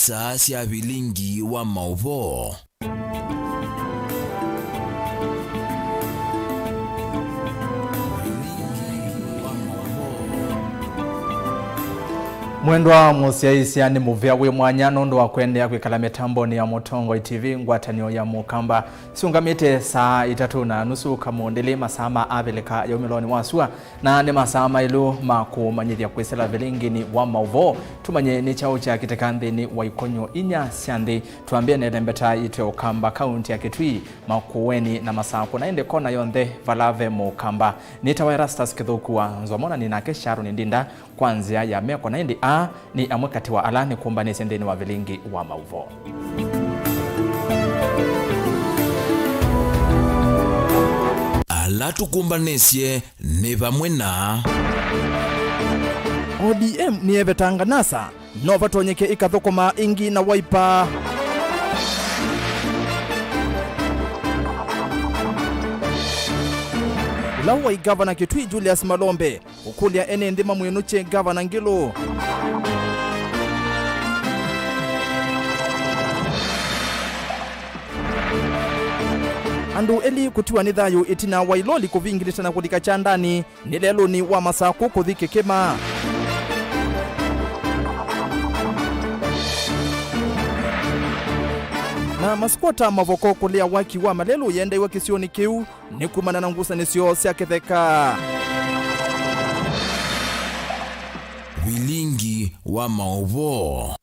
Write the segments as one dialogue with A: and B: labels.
A: isa sia Vilingi wa Mauvoo.
B: Mwendwa musiaisia ni muvea we mwanya nondo wa kuendea kwikala mitamboni ya Mutongo TV ngwatanio ya mukamba siungamite saa 3:30 kamondele masama abeleka ya umiloni wasua na ni masama ilu makumanyithia kwisela Vilingi ni wa Mauvoo tumanye ni chao cha kitekandhi ni waikonyo inya siandhi tuambie nelembeta ite ukamba kaunti ya Kitui makuweni na masako na ende kona yonde valave mukamba nitawa Erastus Kithuku wa nzomona ni nake Sharu ni ndinda kwanzia ya meko na indi ni amwekati wa alani kumbani sendeni wa Vilingi wa Mauvoo.
A: Alatu kumbanesye ni vamwena
B: ODM ni evetanga nasa nova tonyeke ikathokoma ingi na waipa Lawa Gavana Kitui Julius Malombe ukulia ene ndima mwenuche Gavana NGILU andu eli kutiwa nithayo itina wailoli kuvingilitana kudika chandani nilelo ni wa masako kuthike kema na maskota mavoko kulia waki wa malelo yenda iwa kisioni kiu ni kumana na ngusa nisio sia kitheka
A: Vilingi wa Mauvoo.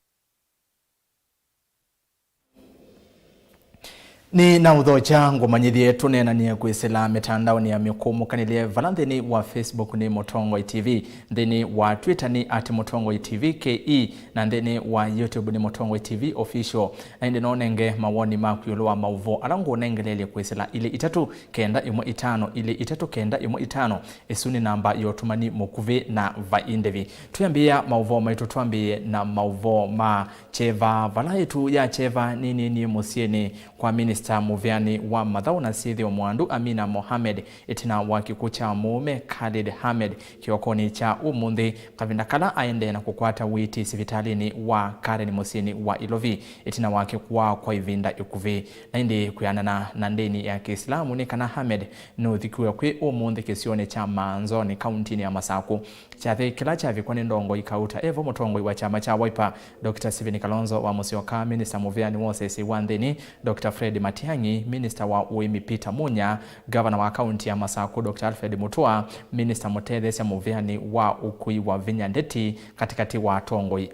B: Ni na udhocha ngomanyithie tunena ni kwisela mitandao ni ya mikumu kanilie valanthini wa Facebook ni Mutongo TV, ndeni wa Twitter ni @Mutongo TV KE na ndeni wa YouTube ni Mutongo TV official. Na indi nonenge mawoni makuyulu wa Mauvoo alangu nengelele kwisela ili 3-9-5 ili 3-9-5 esuni namba yotumani mukuve na vaindevi. Tuyambia Mauvoo maitu tuambie na Mauvoo ma cheva valaitu ya cheva nini musieni kwa Minister Muviani wa Mathau na sithi wa mwandu Amina Mohamed itina wa kikucha mume Khalid Hamed kiokoni cha umundi kavindakala aende na kukwata witi sivitalini wa Karen Musini wa Ilovi itina wake kwa ivinda ikuvi na indi kuyanana na ndeni ya Kiislamu ni kana Hamed nuthikuwa kwe umundi kisione cha Manzoni kauntini ya Masaku chathe kila cha vikwani ndongo ikauta Evo Mutongo wa chama cha Wiper Dr. Steven Kalonzo wa Musyoka Minister Muviani Moses wa ndeni Dr. Fred Matiang'i Minister wa Uimi Peter Munya Governor wa County ya Masaku Dr. Alfred Mutua Minister Muthethe cia Muviani wa Ukui wa Vinyandeti katikati wa Tongoi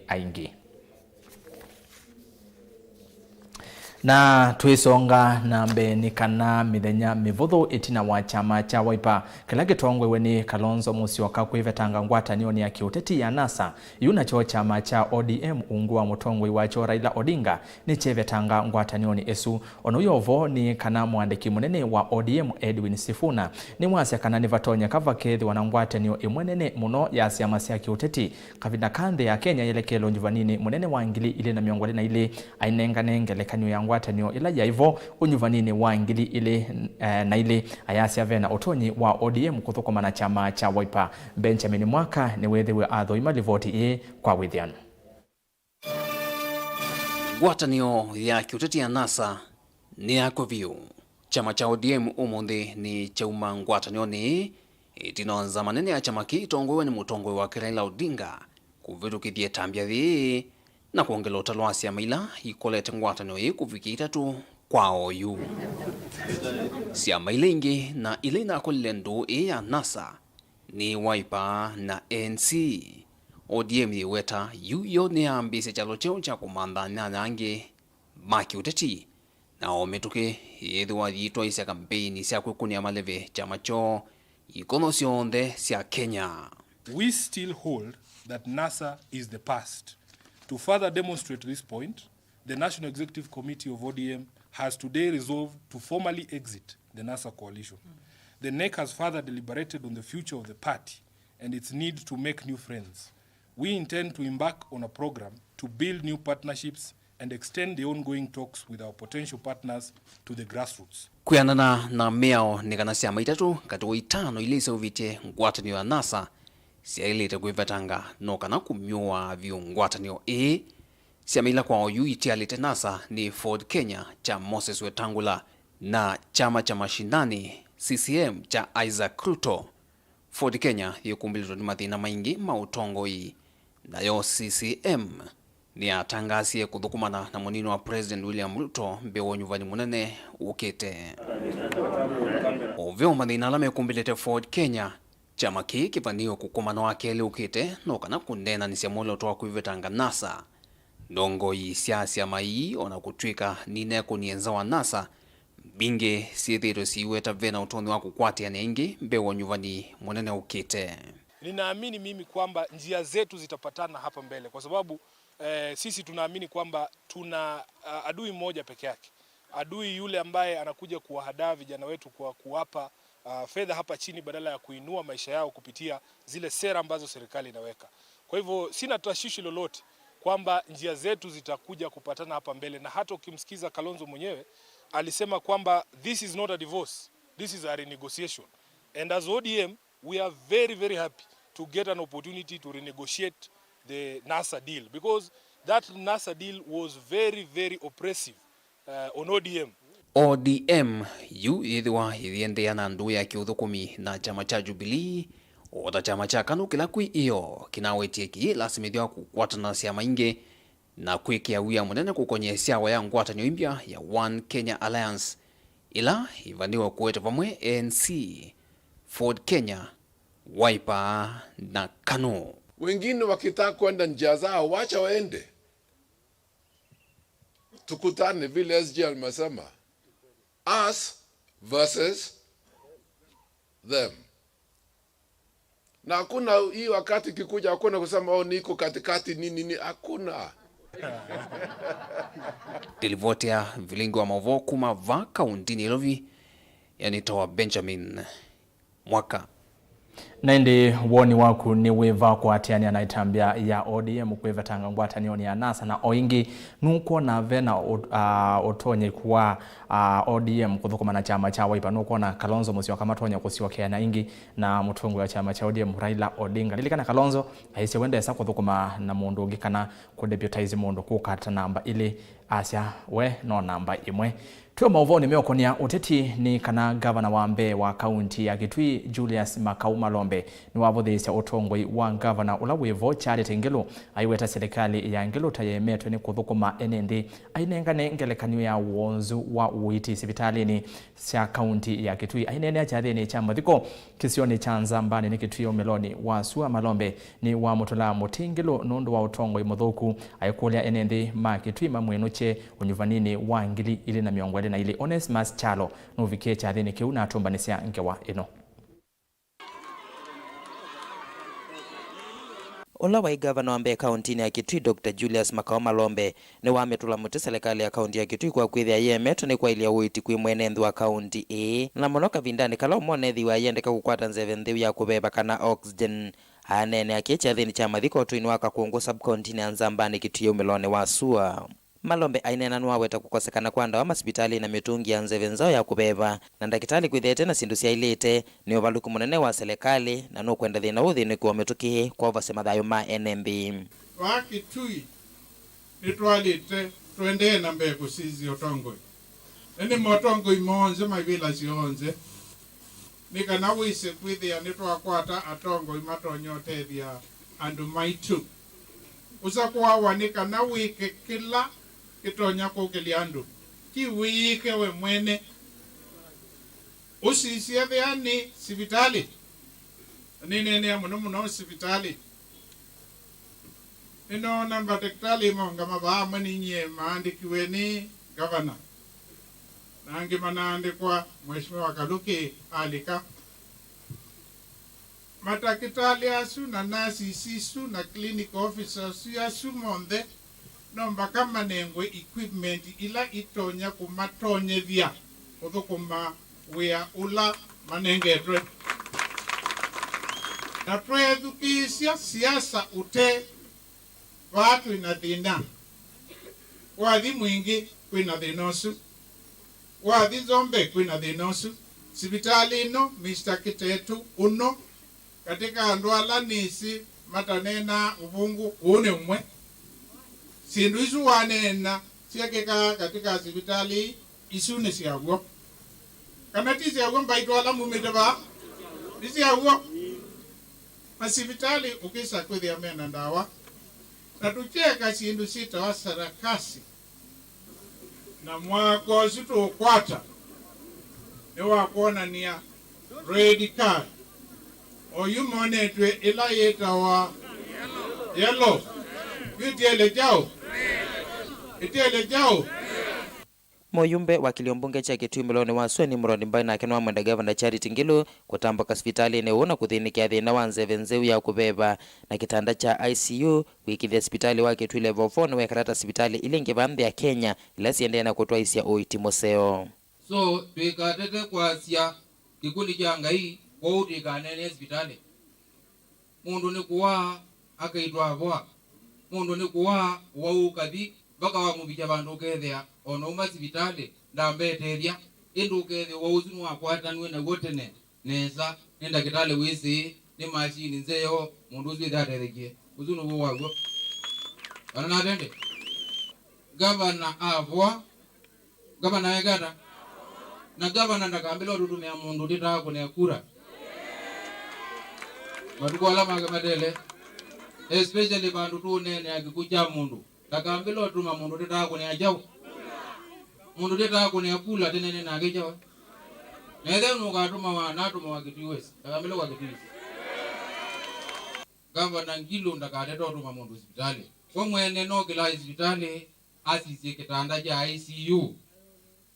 B: aingi na tuisonga na mbeni kana mithenya mivuthu itina wa chama cha Wiper kila gitongwe weni Kalonzo Musyoka kwivetanga ngwatanio ni ya kiuteti ya NASA yuna cho chama cha ODM ungua Mutongwe wa cho Raila Odinga ni chevetanga ngwatanio ni esu onuyovo ni kana mwandiki munene wa ODM Edwin Sifuna ni mwasya kana ni vatonya kavakethi wana ngwatanio imwenene muno ya siama cia kiuteti kavinda kandhe ya Kenya yelekelo njuvanini munene wa ngili ile na miongole na ile ainenganengelekanyo ya ngwatanio ila yaivo unyuvanini wa ngili ile na ile ayasi avena otonyi wa ODM kuthukuma na chama cha Wiper Benjamin Mwaka ni wethewe atho imalivoti kwa withian
C: ngwatanio ya kiuteti ya NASA ni yako view chama cha ODM umundi ni chauma ngwatanio ni itinonza manene ya chama kitongwe ni Mutongwe wa Raila Odinga kuvitukithie tambia thi na kuongela utalwasi ya maila ikolete ngwatanio hii kufikia 3 kwao yu siama ile ingi na ile na kolendo ya NASA ni Wiper na NC ODM iweta yuyo ni ambise chalo cheo cha kumanda nyanyange maki uteti na ometuke yedwa yitwa isa kampeni sia kwikunia maleve chama cho ikonosionde sia Kenya.
D: We still hold that NASA is the past. To further demonstrate this point, the National Executive Committee of ODM has today resolved to formally exit the NASA coalition. The NEC has further deliberated on the future of the party and its need to make new friends. We intend to embark on a program to build new partnerships and extend the ongoing talks with our potential partners to the grassroots.
C: Kuyanana na meo nikana siama itatu katuwa itano ilisa uvite ngwatanio ya NASA sia ilete kuivetanga no kana kumyua viu ngwatanio siamila kwa oyu itialite NASA ni Ford Kenya cha Moses Wetangula na chama cha mashindani CCM cha Isaac Ruto. Ford Kenya yukumbilitwa ni mathina maingi mautongoi, nayo CCM ni atangasie kuthukumana na munino wa President William Ruto mbeo nyuvani munene ukite. Ovyo mathina ala mekumbilite Ford Kenya, chama ki kivanio kukumana wa kele ukite no kana kunena ni siamulo toa KWIVANGA NASA. Ndongoi siasia mai ona kutwika nine kunienza wa NASA binge siethiro siweta vena utoni wa kukwatia nengi mbeo nyuvani munene ukite.
D: Ninaamini mimi kwamba njia zetu zitapatana hapa mbele kwa sababu sisi tunaamini kwamba tuna adui mmoja peke yake. Adui yule ambaye anakuja kuwahadaa vijana wetu kwa kuwapa fedha hapa chini badala ya kuinua maisha yao kupitia zile sera ambazo serikali inaweka. Kwa hivyo sina tashwishi lolote kwamba njia zetu zitakuja kupatana hapa mbele, na hata ukimsikiza Kalonzo mwenyewe alisema kwamba this is not a divorce, this is a renegotiation. And as ODM we are very very happy to get an opportunity to renegotiate the NASA deal, because that NASA deal was very very oppressive on ODM.
C: ODM yu yithiwa yithiendea na ndu ya kiuthukumi na chama cha Jubilee ota chama cha KANU kila kwi iyo kinawetie ki lasimithwa kukwatana siama ingi na kwikia wia munene kukonyesya wa ngwatanio impya ya One Kenya Alliance ila ivaniwa kuweta pamwe ANC, Ford Kenya, Wiper na KANU.
E: Wengine wakitaka kwenda njia zao wacha waende, tukutane vile SG alimesema, us versus them. Na hakuna hii wakati kikuja hakuna kusema oh niko katikati nini, hakuna.
C: Dilivotea Vilingi wa Mauvoo kuma va kaunti Nairobi, yani toa Benjamin Mwaka.
B: Naindi woni waku ni weva kwa atiani anaitambia ya ODM KWIVANGA ngwatanio ya NASA na oingi nuko na vena otonye kuwa ODM kuthukuma na chama cha Wiper nuko na Kalonzo Musyoka kama tonya kusiwakea na ingi na mutungu wa chama cha ODM Raila Odinga lilikana Kalonzo aise wende esa kuthukuma na mundu ngikana kudebutize mundu kukata namba ili asya we no namba imwe. Tuo Mauvoo nimeokonia uteti ni kana gavana wa Mbe wa kaunti ya Kitui Julius MALOMBE ni wavuthisya utongoi wa gavana ula wivo Charity Ngilu aiweta serikali ya Ngilu tayemetwe ni kuthukuma enendi ainengane ngelekanio ya wonzu wa uiti sipitalini cia kaunti ya Kitui ainene achathini cha mathiko kisioni cha Nzambani ni Kitui Omeloni wa Sua. MALOMBE ni wa mutula mutingilu nundu wa utongoi muthuku aikulia enendi ma Kitui mamwenuche unyuvanini wa ngili ili na miongo na ili Onesmus Chalo nuvikie chathini kiu na atumbanisya ngewa ino.
F: Ola wa gavana wa Mbe kaunti ya Kitui Dr. Julius MALOMBE ni wametula muti serikali ya kaunti ya Kitui kwa kwithia yemeto ni kwa ilia uiti kwi mwenenthi wa kaunti na monoka vindani kala umonethi wa yendeka kukwata nzeve nthiu ya kubeba kana oxygen anene akicha thini cha mathiko tuini wa Kakungu subcounty ya Nzambani Kitui Omeloni wa Sua. MALOMBE ainena nuaweta kukosekana kwa ndawa masipitali na mitungi ya nzeve nzao ya kubeba na ndakitali kwithete na sindu cia ilite ni uvaluku munene wa serikali na no kwenda thina uthini kwa mituki kwa vasema thayo ma NMB
G: wa Kitui nitwalite twende na Mbe kusizi otongoi ene motongoi monze mavila cionze nikana wise kwithia nitwakwata atongoi matonyotethia andu maitu usakuwa wanika na wike kila kitonya kukilia andu ki wike we mwene usisia theani sivitali nene muno sivitali ino namba tektali monga mabama ninye maandikiwe ni gavana nangi manaandikwa mheshimiwa Kaluki alika matakitali asu na nasi sisu na clinic officers yasu monde nomba kama nengwe equipment ila itonya kumatonye vya kuthukuma wea ula manengetwe na twethukisya siasa ute watu inathina wathi mwingi kwina thinosu wathi Nzombe kwina thinosu sibitali ino Mr. Kitetu uno katika andu ala nisi matanena ubungu une umwe sindu isu wanena siakeka katika hospitali isune siago kana ti siago mbaito ala mumete ba siago hospitali ukisa kwithia mena ndawa na tucheka sindu sita wa sarakasi na mwako zito kwata ewa kuona nia red card oyu monetwe ila yeta wa yellow yutiele jao
F: Moyumbe wa kiliombunge cha Kitui Miloni wa Sweni Muroni Mbai na kenwa mwenda Gavana Charity Ngilu kutamboka hospitali ne una kuthinikia thina wa nzevenzeu ya kubeba na kitanda cha ICU wiki hospitali wa Kitui level 4 na wekarata hospitali ilingi vambe ya Kenya ila siende na kutoa isia oitimoseo.
H: So tuikatete kwa sia kikundi janga hii kwa utikanene hospitali. Mundu ni kuwa akaitwa avoa. Mundu ni kuwa waukadi baka wa mubija bandu kethea ono hospitali ndambeteria indu kethe wa uzunu wa kwatanwe na gotene neza nenda kitale wisi ni machine nzeyo mundu zwi daterekie uzunu wo wago ana tende Gavana avoa Gavana egata na Gavana ndakambilo tutumia mundu tita kune kura matuko alama kamadele especially bandu tunene akikuja mundu ndakambilo tuma mundu tita kune ajao mundu tita kune kula tenene na agejawa nede nukatuma wa Kitui ndakambilo kwa Kitui Gavana Ngilu ndakateta tuma mundu hospitali kwa mwene no kila hospitali asisi kitanda cha ICU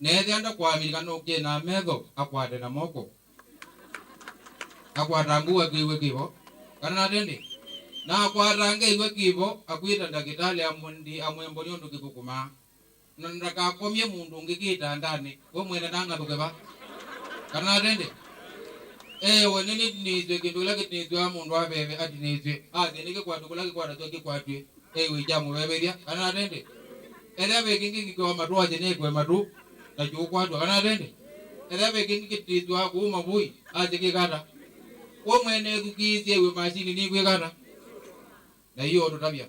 H: nede anda kwa Amerikano kena medho akwade na moko akwatangua kiwe kibo kana tende na akwatanga iwe kibo akwita ndakitali amwembo nyondo kikukuma nandaka komye mundu ngikita ndani we mwene nanga tukeba kana tende wenene nizwe kindu lake nizwe mundu abebe ati nizwe nike kwatu kulake kwata toki kwatwe we jamu bebe kana tende be kingi kwa matu ajene kwa matu na jukwatu kana tende be kingi kitizwa kuuma bui ajike kata wo mwene kukizie we machine ni kwe kata na hiyo ndo tabia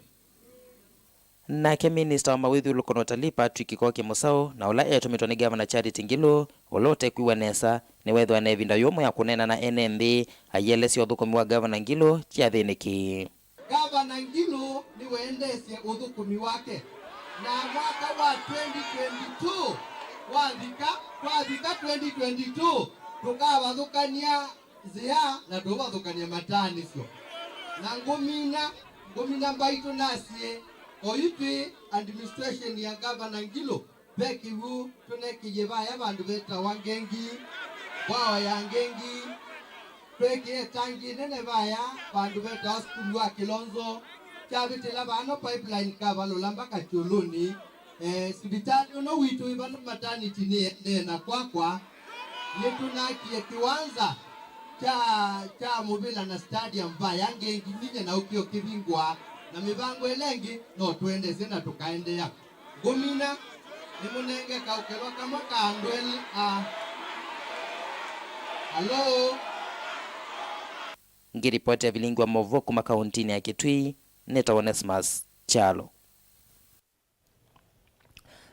F: nake Minister wa Mawithu Lukonotali Patrick Koke Musao na ula etumitwa ni Gavana Charity Ngilu olote kwiwanesa ni wethwa nevinda yomo ya kunena na NMB ayelesi uthukumi wa Gavana Ngilu chiathiniki.
I: Gavana Ngilu ni wendesye uthukumi wake na mwaka wa 2022 wathika 2022 tukawathukania zia na tuwathukania matani sio na ngumina mbaitu nasie oipi administration ya Gavana Ngilu peki hu tunekijebaya bandu beta wangengi wao ya ngengi peki etangi nene baya bandu beta hospital wa Kilonzo chabitela bano pipeline kabalo lambaka Choloni sibitali uno witu ibano maternity ni na kwakwa yetunakie kiwanza cha mobila na stadium baya ngengi ninye na ukio kibingwa na mibango elengi no twende zina tukaendea gomina ni munenge kaukelwa kama kaandweli hello
F: ngiripoti ya Vilingi wa Mauvoo kuma kauntini ya Kitui Neta Onesmus Chalo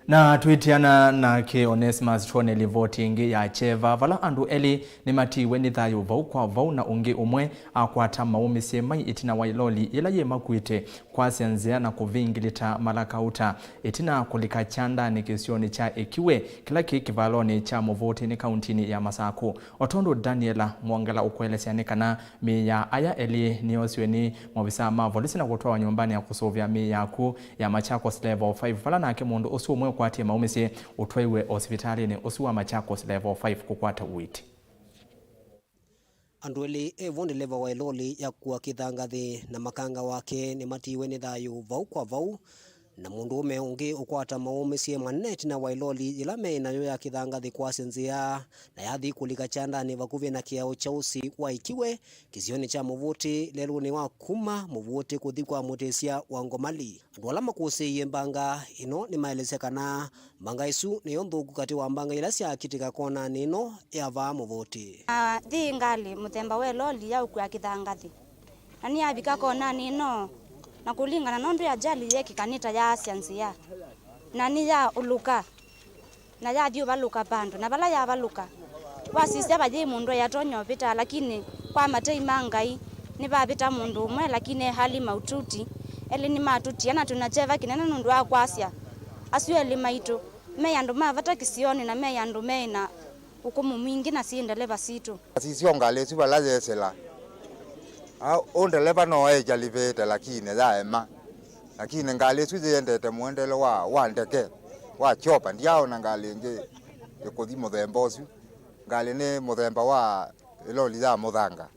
B: na twitiana na ke Onesmus tuone livotingi ya cheva vala andu eli ni matiwe ni thayo vau kwa vau na ungi umwe akwata maumisie mai itina wailoli ila ye makuite kwa senzea na kuvingilita malakauta itina kulika chanda ni kisioni cha ikiwe kila kivaloni cha Mauvoo ni kauntini ya Masako Otondo Daniela Mwangala ukwelesianikana mi ya aya eli ni osiweni mwabisa mavolisi na kutoa nyumbani ya kusovya mi yaku ya Machakos level 5 vala na ake mundu osu umwe kwatia maumisi utwaiwe hospitali ni usuwa Machakos level 5 kukwata uiti.
J: Andweli evondi level wa iloli ya kuwa kithangathi na makanga wake ni matiwe ni thayu vau kwa vau na mundu ume ungi ukwata maumisi maneti na wailoli ila mena yo ya kithangathi kwa senzia na yathi kulika chanda ni vakuvi na kiao chausi wa ikiwe kizioni cha Mauvoo lelu ni wa kuma Mauvoo kuthikwa mutesia wa ngomali andu ala makusiie mbanga ino ni maelesekana mbanga isu ni yonthuku kati wa mbanga ila cia kitika kona nino ya va Mauvoo
K: thi ngali muthemba we loli ya ukwa kithangathi ani abika kona nino na kulingana nondu ya jali yeki kanita ya asianzia na ni ya uluka na ya dio baluka bandu na bala ya baluka wasisia baje mundu ya tonyo pita lakini kwa matei mangai ni babita mundu umwe lakini hali maututi eli ni matuti yana tunacheva kinene nundu wa kwasia asu eli maitu me yandu mavata kisioni na me yandu me na ukumu mwingi na siendele basitu
L: sisi ongale si balaje sela ondele bano eja livete lakini zaema lakini ngale siziendete muendele wa ndeke wa chopa ndiao na ngale nge kodi muthemba ucio ngale ni muthemba wa iloli za muthanga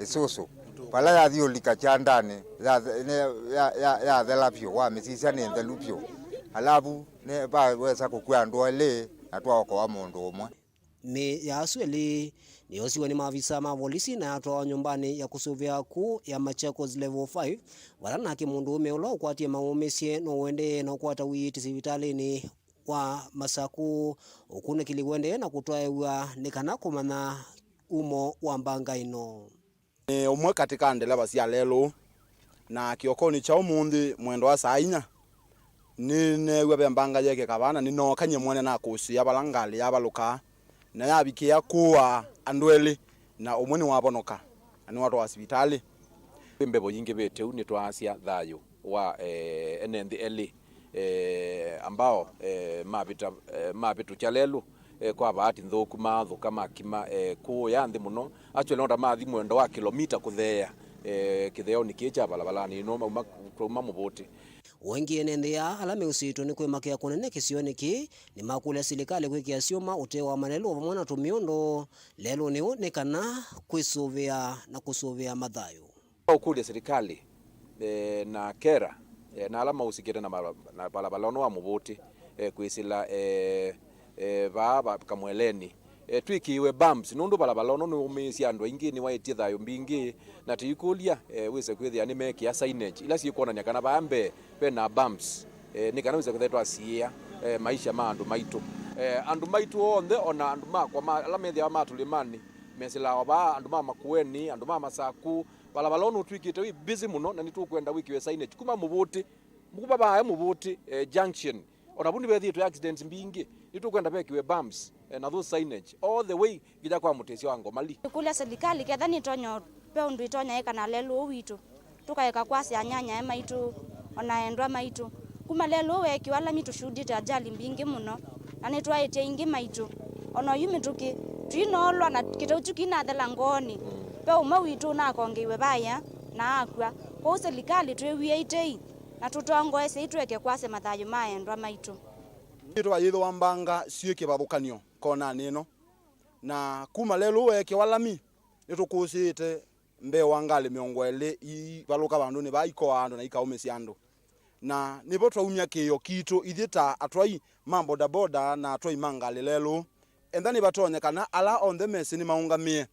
L: isusu pala ya thiolika cha ndani ya thelapio wa misisia ni thelupio alafu ne ba wesa kukua ndo ile atwa kwa mundu umwe
J: ni ya sweli ni osiwa ni maafisa ma polisi na atoa nyumbani ya kusuvia ku ya Machakos level 5 warana kimundu umeulo kwatie maumesie no wende na kwata witi sivitalini wa Masaku ukune kiliwende na kutoa nikana kumana umo wa mbanga ino
M: umwe katika ndela basia lelo na kiokoni cha umundi mwendo wa saa 4 nine webe mbanga yeke kabana nino kanye mwene na kusi yabalangali yabaluka na yabikia kuwa andweli na umweni wabonoka ani watu wa hospitali mbebo yingi beteu ni twasia thayo wa NNGILU ambao mabitu chalelu kwa bahati nthuku mathu kama kima kuya nthi muno acho londa mathi mwendo wa kilomita kuthea kitheo ni kicha balabalani no kuma mubuti
J: wengi enendea alame usito ni kwemakia kunene kisioni ki ni makule serikali kwikia sioma utewa manelo pamwe na tumiondo lelo ni kana kwisuvia na kusuvia madhayo
M: ukuli serikali na kera na alama usikire na balabalono wa mubuti kwisila baba kamweleni twikiwe bumps nundu balabalono no umisi andwa ingi ni waiti thayo mbingi na tikulia wise kwithia ni meki ya signage ila sikona nyakana bambe pena bumps ni kana wise kwithia asia maisha ma andu maitu onthe ona andu makwa alamethia matulimani mesila oba andu makueni andu Masaku balabalono twikite wi busy muno na nitukwenda wikiwe signage kuma mubuti mukuba bae mubuti junction ona bundi bethi to accidents mbingi nitukwenda bekiwe bumps na those signage all the way gija kwa mutesi wango mali
K: kule serikali kedhani tonyo pe undu itonya eka na lelo witu tukaeka kwasi anyanya ema itu onaendwa maitu kuma lelo weki wala mitu shudita ajali mbingi muno na nitwaite ingi maitu ono yumituki twinolwa na kitautu kina thelangoni pe uma witu na kongiwe baya na akwa kwa serikali twewiaitei na tutongo ese itweke kwase mathayo maendwa maitu
M: itwa yitho wambanga sieke babukanio kona nino na kuma lelo weke walami nitukusite mbe wangale miongwele I baluka bandu ni baiko andu na ikaumesi andu na nipo twaumya kiyo kitu ithita atwai bodaboda na atwai mangale lelo endani batonyekana ala on the mess ni maungamie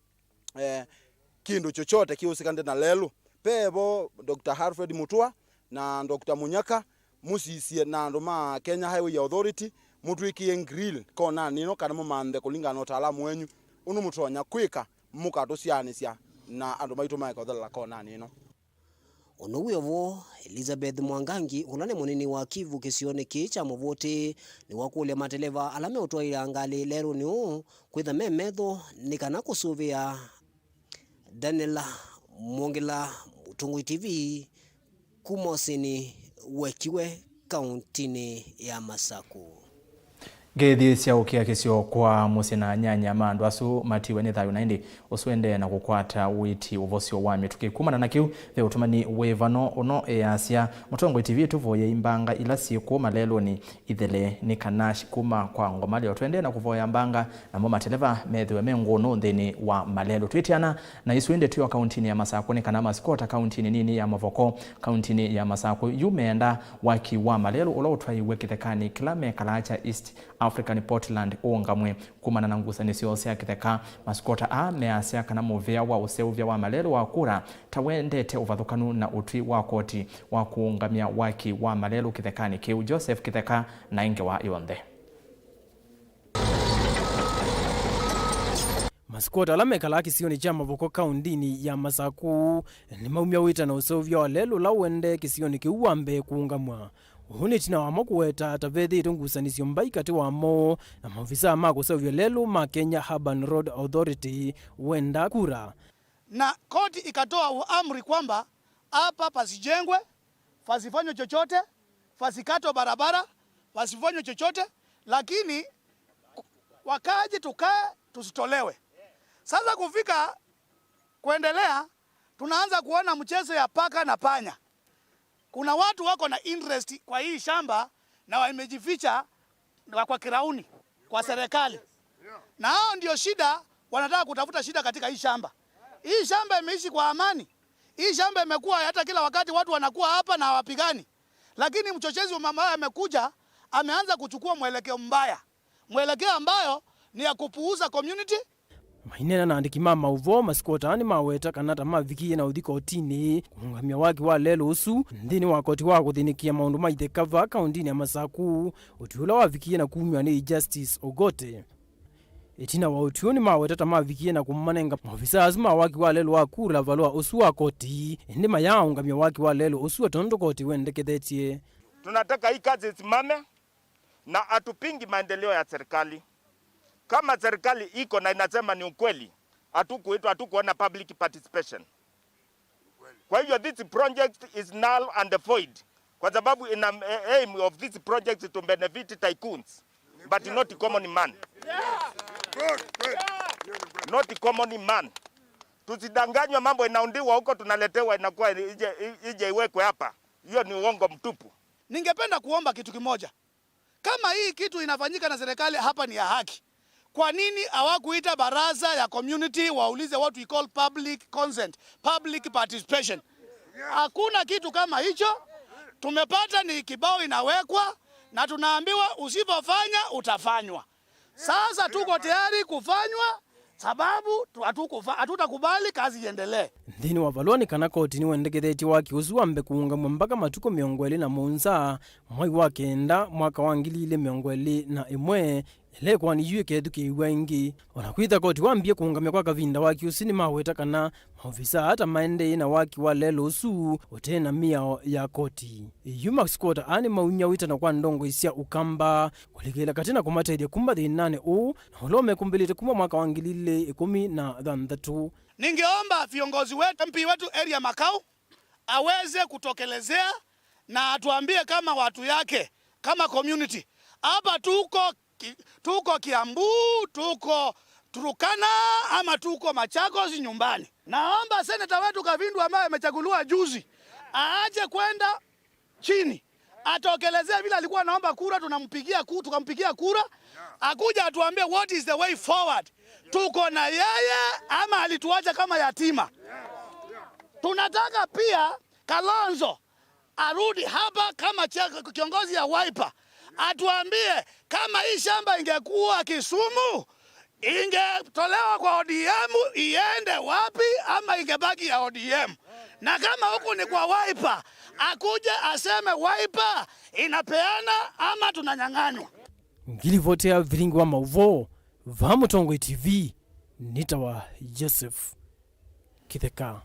M: kindu chochote kiusikande na lelo pebo Dr. Harfred Mutua na Dr. Munyaka musisie na andu ma Kenya Highway Authority mutwikie grill kona nino kana mumande kulingana utaalamu wenyu unu mutonya kwika mukatusianisya na andu maitu maikothela kona nino
J: Onowevo Elizabeth Mwangangi ulane munini wa Kivu kisione kicha muvote ni wakule mateleva alame utwaira ngali lero ni kwitha memetho nikana kusuvia Daniela Mongela Mutungu TV kumosini wekiwe kauntini ya Masaku
B: Gethi cia ukia kisio kwa musina nyanya mandu asu matiwe ni thayo 90 uswende na kukwata witi uvosio wa mituki kumana na kiu the utumani wevano ono easia Mutongo TV tuvoye imbanga ila siku malelo ni ithele ni kanashi kuma kwa ngomali otwende na kuvoya mbanga na moma televa methwe mengono ndeni wa malelo twitiana na iswende tuyo kauntini ya Masaku ni kana maskota kauntini nini ya Mavoko kauntini ya Masaku yumeenda waki wa malelo ulo utwai wekithekani kilame kalacha East African Portland ongamwe kumana na ngusanisio cia kitheka maskota a measia kana movea wa useuvya wa malelo wa kura tawendete uvathukanu na utwi wa koti wa kuungamia waki wa malelo kithekani kiu Joseph Kitheka na inge wa yonthe
N: Maskota ala mekala kisioni cha Mavoko kaundini ya Masaku ni maumia wita na usovya walelo la wende kisioni kiuambe kuungamwa. Uhuni tina wamo kuweta tavedhi itungusanisio mbai kati wamo na maofisa mako usovya lelo ma Kenya Urban Road Authority wenda kura.
O: Na koti ikatoa amri kwamba hapa pasijengwe, pasifanywe chochote, pasikato barabara, pasifanywe chochote, lakini wakaji tukae tusitolewe. Sasa kufika kuendelea, tunaanza kuona mchezo ya paka na panya. Kuna watu wako na interest kwa hii shamba na wamejificha kwa kirauni kwa serikali. Na hao ndio shida, wanataka kutafuta shida katika hii shamba. Hii shamba imeishi kwa amani. Hii shamba imekuwa hata kila wakati watu wanakuwa hapa na hawapigani. Lakini mchochezi wa mama amekuja, ameanza kuchukua mwelekeo mbaya. Mwelekeo ambayo ni ya kupuuza community.
N: Mainena na andiki mama uvo maskota ni maweta kanata mavikie na udhiko otini kungamia waki wa lelo usu ndini wakoti wako dhinikia maundu maite kava kaundini ya Masaku utiula wavikie na kumia ni Justice Ogote. Etina wa utiuni maweta tamavikie na kumanenga maofisa azuma waki wa lelo wakura valua usu wakoti ndi mayaungamia waki wa lelo usu atondo koti wende kedetie.
P: Tunataka hii kazi isimame na atupingi maendeleo ya serikali. Kama serikali iko na inasema ni ukweli, hatukuona public participation. Kwa hivyo this project is null and void. Kwa sababu aim of this project is to benefit tycoons, but not common man. Not common man. Tusidanganywe mambo inaundiwa huko tunaletewa inakuwa ije iwekwe hapa. Hiyo ni uongo mtupu.
O: Ningependa kuomba kitu kimoja. Kama hii kitu inafanyika na serikali hapa ni ya haki, kwa nini hawakuita baraza ya community waulize what we call public consent, public participation? Hakuna kitu kama hicho. Tumepata ni kibao inawekwa na tunaambiwa usipofanya utafanywa. Sasa tuko tayari kufanywa sababu hatutakubali kazi iendelee.
N: Ndini wavaloni kanakoti ni wendegedheti waki usuambe kuungamwa mpaka matuko miongweli na munza mwai wakenda mwaka wangilile miongweli na imwe ile kwa ni yuke kedu KWENI wanakuita koti wambie kuungamia kwa kavinda waki usini maweta kana maofisa hata maende na waki wa lelo usu otena mia ya koti. Yuma skota ani maunya wita na kwa ndongo isia ukamba kulikela katina kumatede kumba the nane o holome kumbilite kuma mwaka wangilile 13.
O: Ningeomba viongozi wetu MP wetu area Makau aweze kutokelezea na atuambie kama watu yake kama community hapa tuko Kiambu, tuko Turukana ama tuko Machakos nyumbani. Naomba seneta wetu Kavindu ambaye amechaguliwa juzi aache kwenda chini, atokelezea vile alikuwa anaomba kura, tukampigia kura, akuja atuambie what is the way forward. Tuko na yeye ama alituacha kama yatima. Tunataka pia Kalonzo arudi hapa kama kiongozi ya Wiper, atuambie kama hii shamba ingekuwa Kisumu ingetolewa kwa ODM iende wapi ama ingebaki ya ODM. Na kama huku ni kwa Wiper, akuje aseme Wiper inapeana ama tunanyang'anywa.
N: Ngilivotea Vilingi wa Mauvoo Vamutongo TV nitawa Joseph Kitheka.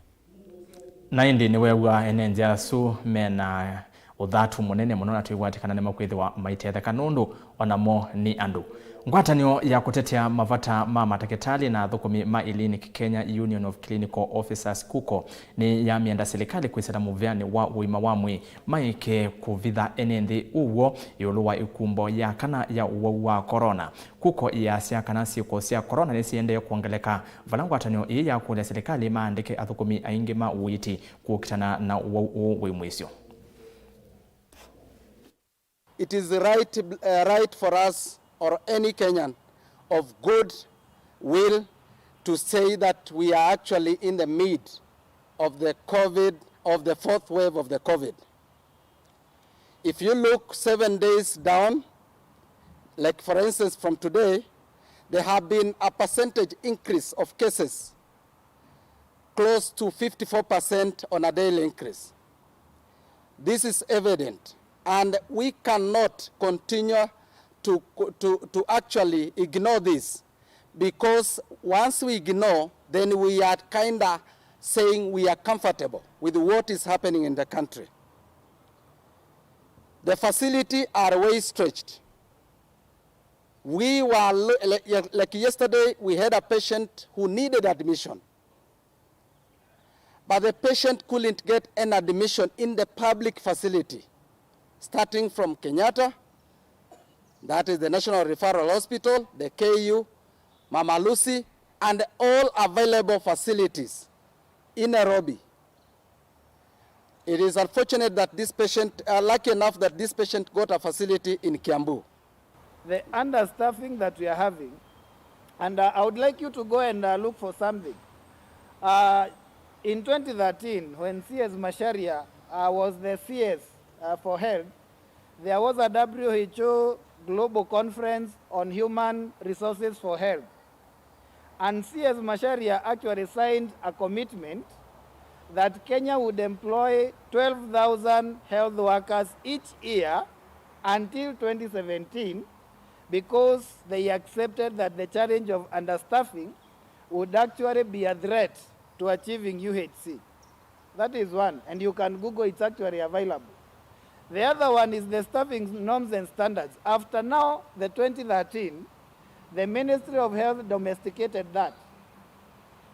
B: Naindi ni wewa enenja su mena uthatu munene muno na tuigwatikana ni makwithiwa maitete kanundu onamo ni andu. Ngwatanio ya kutetea mavata ma matakitali na thukumi ma Clinic Kenya Union of Clinical Officers KUKO ni ya mienda serikali kwisira muvyani wa uima wa mwi maike kuvitha enenthi uwo yuluwa ikumbo ya kana ya uwo wa corona. KUKO ya sia kana siku sia corona nisiende kuongeleka vala ngwatanio ii ya kulia serikali maandike athukumi aingi ma uiti kukitana na uwo wimwisio.
Q: It is right for us or any Kenyan of good will to say that we are actually in the mid of the fourth wave of the COVID. If you look 7 days down, like for instance from today, there have been a percentage increase of cases, close to 54% on a daily increase. This is evident, and we cannot continue to actually ignore this, because once we ignore, then we are kind of saying we are comfortable with what is happening in the country. The facility are way stretched. We were, like yesterday, we had a patient who needed admission. But the patient couldn't get an admission in the public facility, starting from Kenyatta, that is the National Referral Hospital, the KU, Mama Lucy, and all available facilities in Nairobi. It is unfortunate that this patient, lucky enough that this patient got a facility in Kiambu.
R: The understaffing that we are having, and I would like you to go and look for something. In 2013, when CS Macharia was the CS for health, there was a WHO global conference on human resources for health. And CS Macharia actually signed a commitment that Kenya would employ 12,000 health workers each year until 2017, because they accepted that the challenge of understaffing would actually be a threat to achieving UHC. That is one, and you can Google, it's actually available. The other one is the staffing norms and standards. After now, the 2013, the Ministry of Health domesticated that.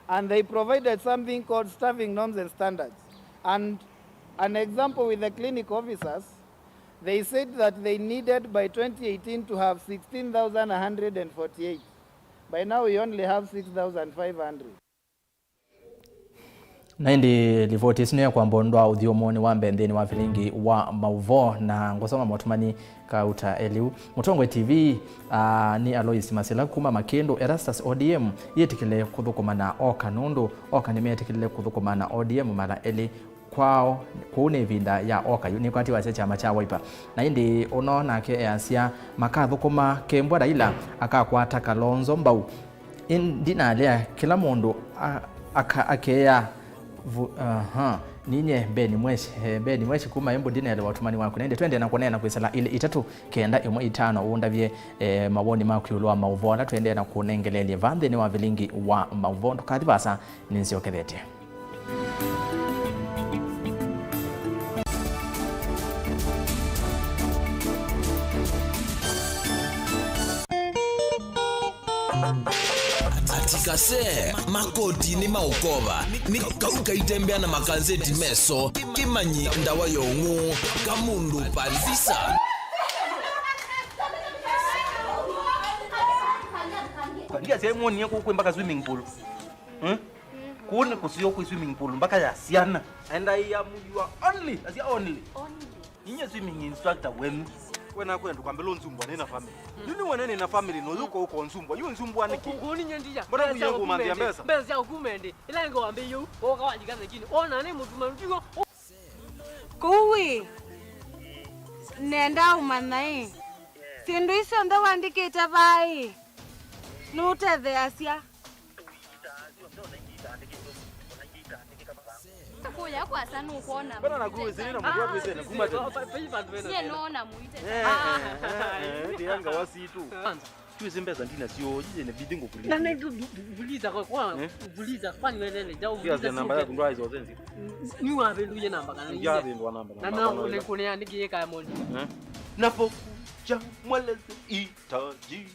R: And they provided something called staffing norms and standards. And an example with the clinic officers, they said that they needed by 2018 to have 16,148. By now we only have 6,500.
B: Na indi ripoti isiniyo kwa mbondwa uthiomoni wa mbendeni wa Vilingi wa Mauvoo na ngosoma motumani kauta eliu Mutongwe TV ni Alois Masela kuma Makendo Erastus ODM yetikile kuthukumana oka nundu oka nimetikile kuthukumana ODM mara eli kwao kuune vinda ya oka ni kwati wa chama cha Wiper na indi unaona ke asia makathukuma kembwa Raila akakwata Kalonzo Mbau indina lea kila mundu akeya ninye beni mweshi kuma embo dinele watumani wako nende twende na kunena kwisala ile itatu kenda imwe itano undavye mawoni makyulwa Mauvoo na twende na kunengelele vande ni wa Vilingi wa Mauvoo tukadibasa ninsiokethete
A: Atikase makoti ni maukova ni kauka itembea na makanzeti meso kimanyi ndawa yongu kamundu palvisa
S: ndia sehemu ni yako mpaka swimming pool kuna kusiyo ku swimming pool mpaka ya siana and I am you are only ninye swimming instructor wenu wena kwenda kwambela nzumbwa nena family yuni wena na family no yuko uko nzumbwa yu nzumbwa niki
T: ngoni nyandija
S: mbona kuyangu mandia mbesa
T: mbesa ya kumende ila ngo ambe yu oka wajikaza kini ona ne mutu mandigo
K: kuwi nenda umanai sindu iso ndo wandikite vai nutethe asia
U: kuya kwa sana ukuona
S: bana na kuwe zina mtu wapi zina kumate
U: ye naona muite
S: ndianga wasitu tuzimbeza ndina sio jije ne bidingo kulia
T: na buliza kwa buliza kwani welele jau
S: buliza namba yako ndo hizo zenzi
T: ni wapi luye namba kana
S: ni yapi ndo namba
T: na ule kunia niki kaya moja
S: napo cha mweleze itaji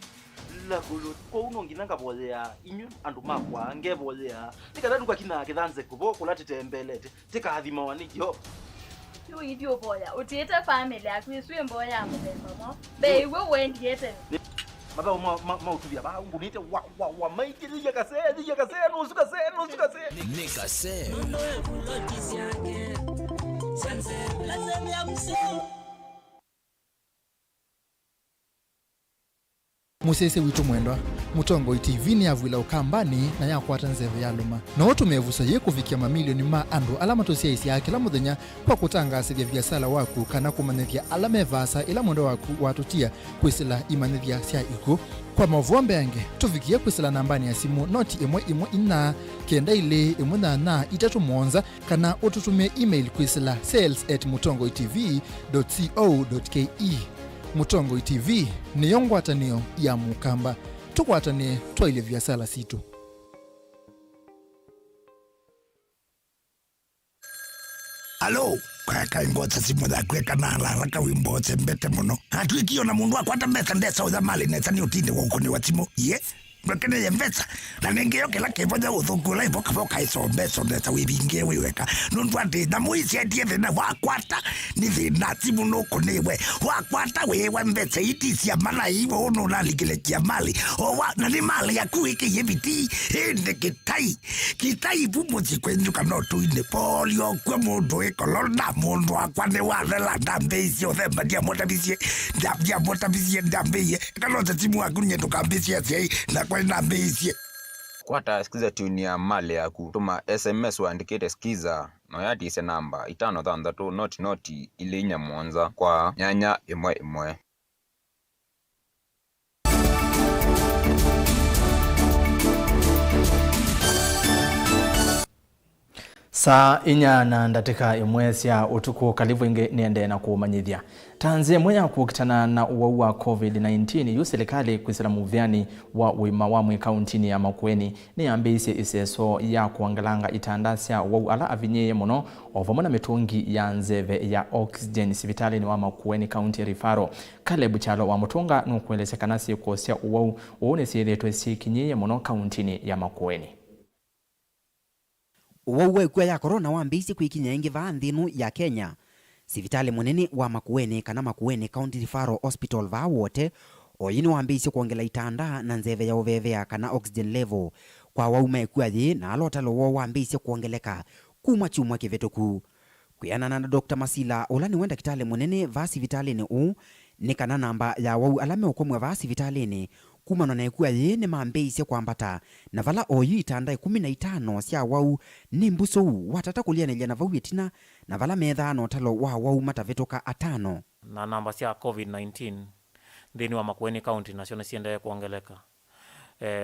S: la kulo ko unonginanga bolea inyu andu makwa ngebolea tikadadu kwa kina kithanze kubo kulatete mbelete tikathima wanikyo
U: yo idio boya utete family akwiswe mboya mbemamo be we wendiete
S: maba mautuvia ba ungunite wa maiki lija kase no suka se
A: nikase
V: musese witu mwendwa Mutongwe TV ni avwila ukambani na yakwata nzeve ya luma na otumevusa ye kufikia mamilioni ma andu alama tosia isi ya kila muthenya kwa kutangasa vya viasala waku kana kumanethia alama evasa ila mwendo waku watutia kwisila imanethia sia iku kwa Mauvoo mbenge tufikie kwisila nambani ya simu noti imwe ina kenda ile imwe na itatu mwonza kana ututumie email kwisila sales@mutongwetv.co.ke Mutongwe TV ni yongwatanio ya mukamba tukwatane twaile viasala situ.
D: Alo, kwa ingota simu da kweka na raka wimbo mbete muno. Hatuikio na mundu akwata mbeta ndesa uzamali nesa ni utinde kwa ukoni wa timu. Ye, mwekene ye mbeta. Na nengeyo kila kevoja uthukula ipoka foka iso mbeso ndesa wibinge wiweka. Nundu ati na muisi atiye na wakwata ni thina timu nuko niwe. Wakwata wewe mbeta itisi ya mala hivo ono nalikile kia mali. Owa na ni mali ya kuike yeviti. Hende kitai pumuzi kwenjuka notu ine polio kwe mundu ekolona mundu akwane warela ndambezi othemba diamotabisie ndambeye kalota timu akunye tukambisia sei na kwa ndambezi
E: kwata skiza tuni ya mali ya kutuma SMS waandikite skiza no yati ise namba 533 noti ile inya mwanza kwa nyanya imwe.
B: Saa inya na ndatika imwezi ya utuku kalivu inge niende na kuumanyithia. Tanzia mwenye kukitana na uwau wa COVID-19 yu serikali kwisila muvyani wa uimawamwe kauntini ya Makueni ni ambisi iseso ya kuangalanga itandasya uwau ala avinyeye muno ovamona mitungi ya nzeve ya oxygen sivitali ni wa Makueni kaunti rifaro. Kale buchalo wa mutunga nukuelese kanasi kuosya uwau uone siyeletwe si kinyeye muno kauntini ya Makueni.
W: Uwauwe kwa ya corona wambisi kuikinya ingi vaandhinu ya Kenya. Sivitali munene wa Makueni kana Makueni County Referral Hospital va wote oyini wambisi kuongela itanda na nzeve ya uvevea kana oxygen level kwa waume kwa ye na alotalo wambisi kuongeleka kuma chumwa kivetuku. Kuyana na Dr. Masila ulani wenda kitale munene va sivitali ni ni kana namba ya wau alame ukomwe va sivitali ni kuma nana ikuwa ye ni maambeise kwa ambata na vala oyu itanda 15 sia wau ni mbuso watata kulia nelia na vau yetina na vala medha anotalo wau matavetoka 5
X: na namba sia COVID-19 ndini wa Makueni County nasione siendaye kuongeleka.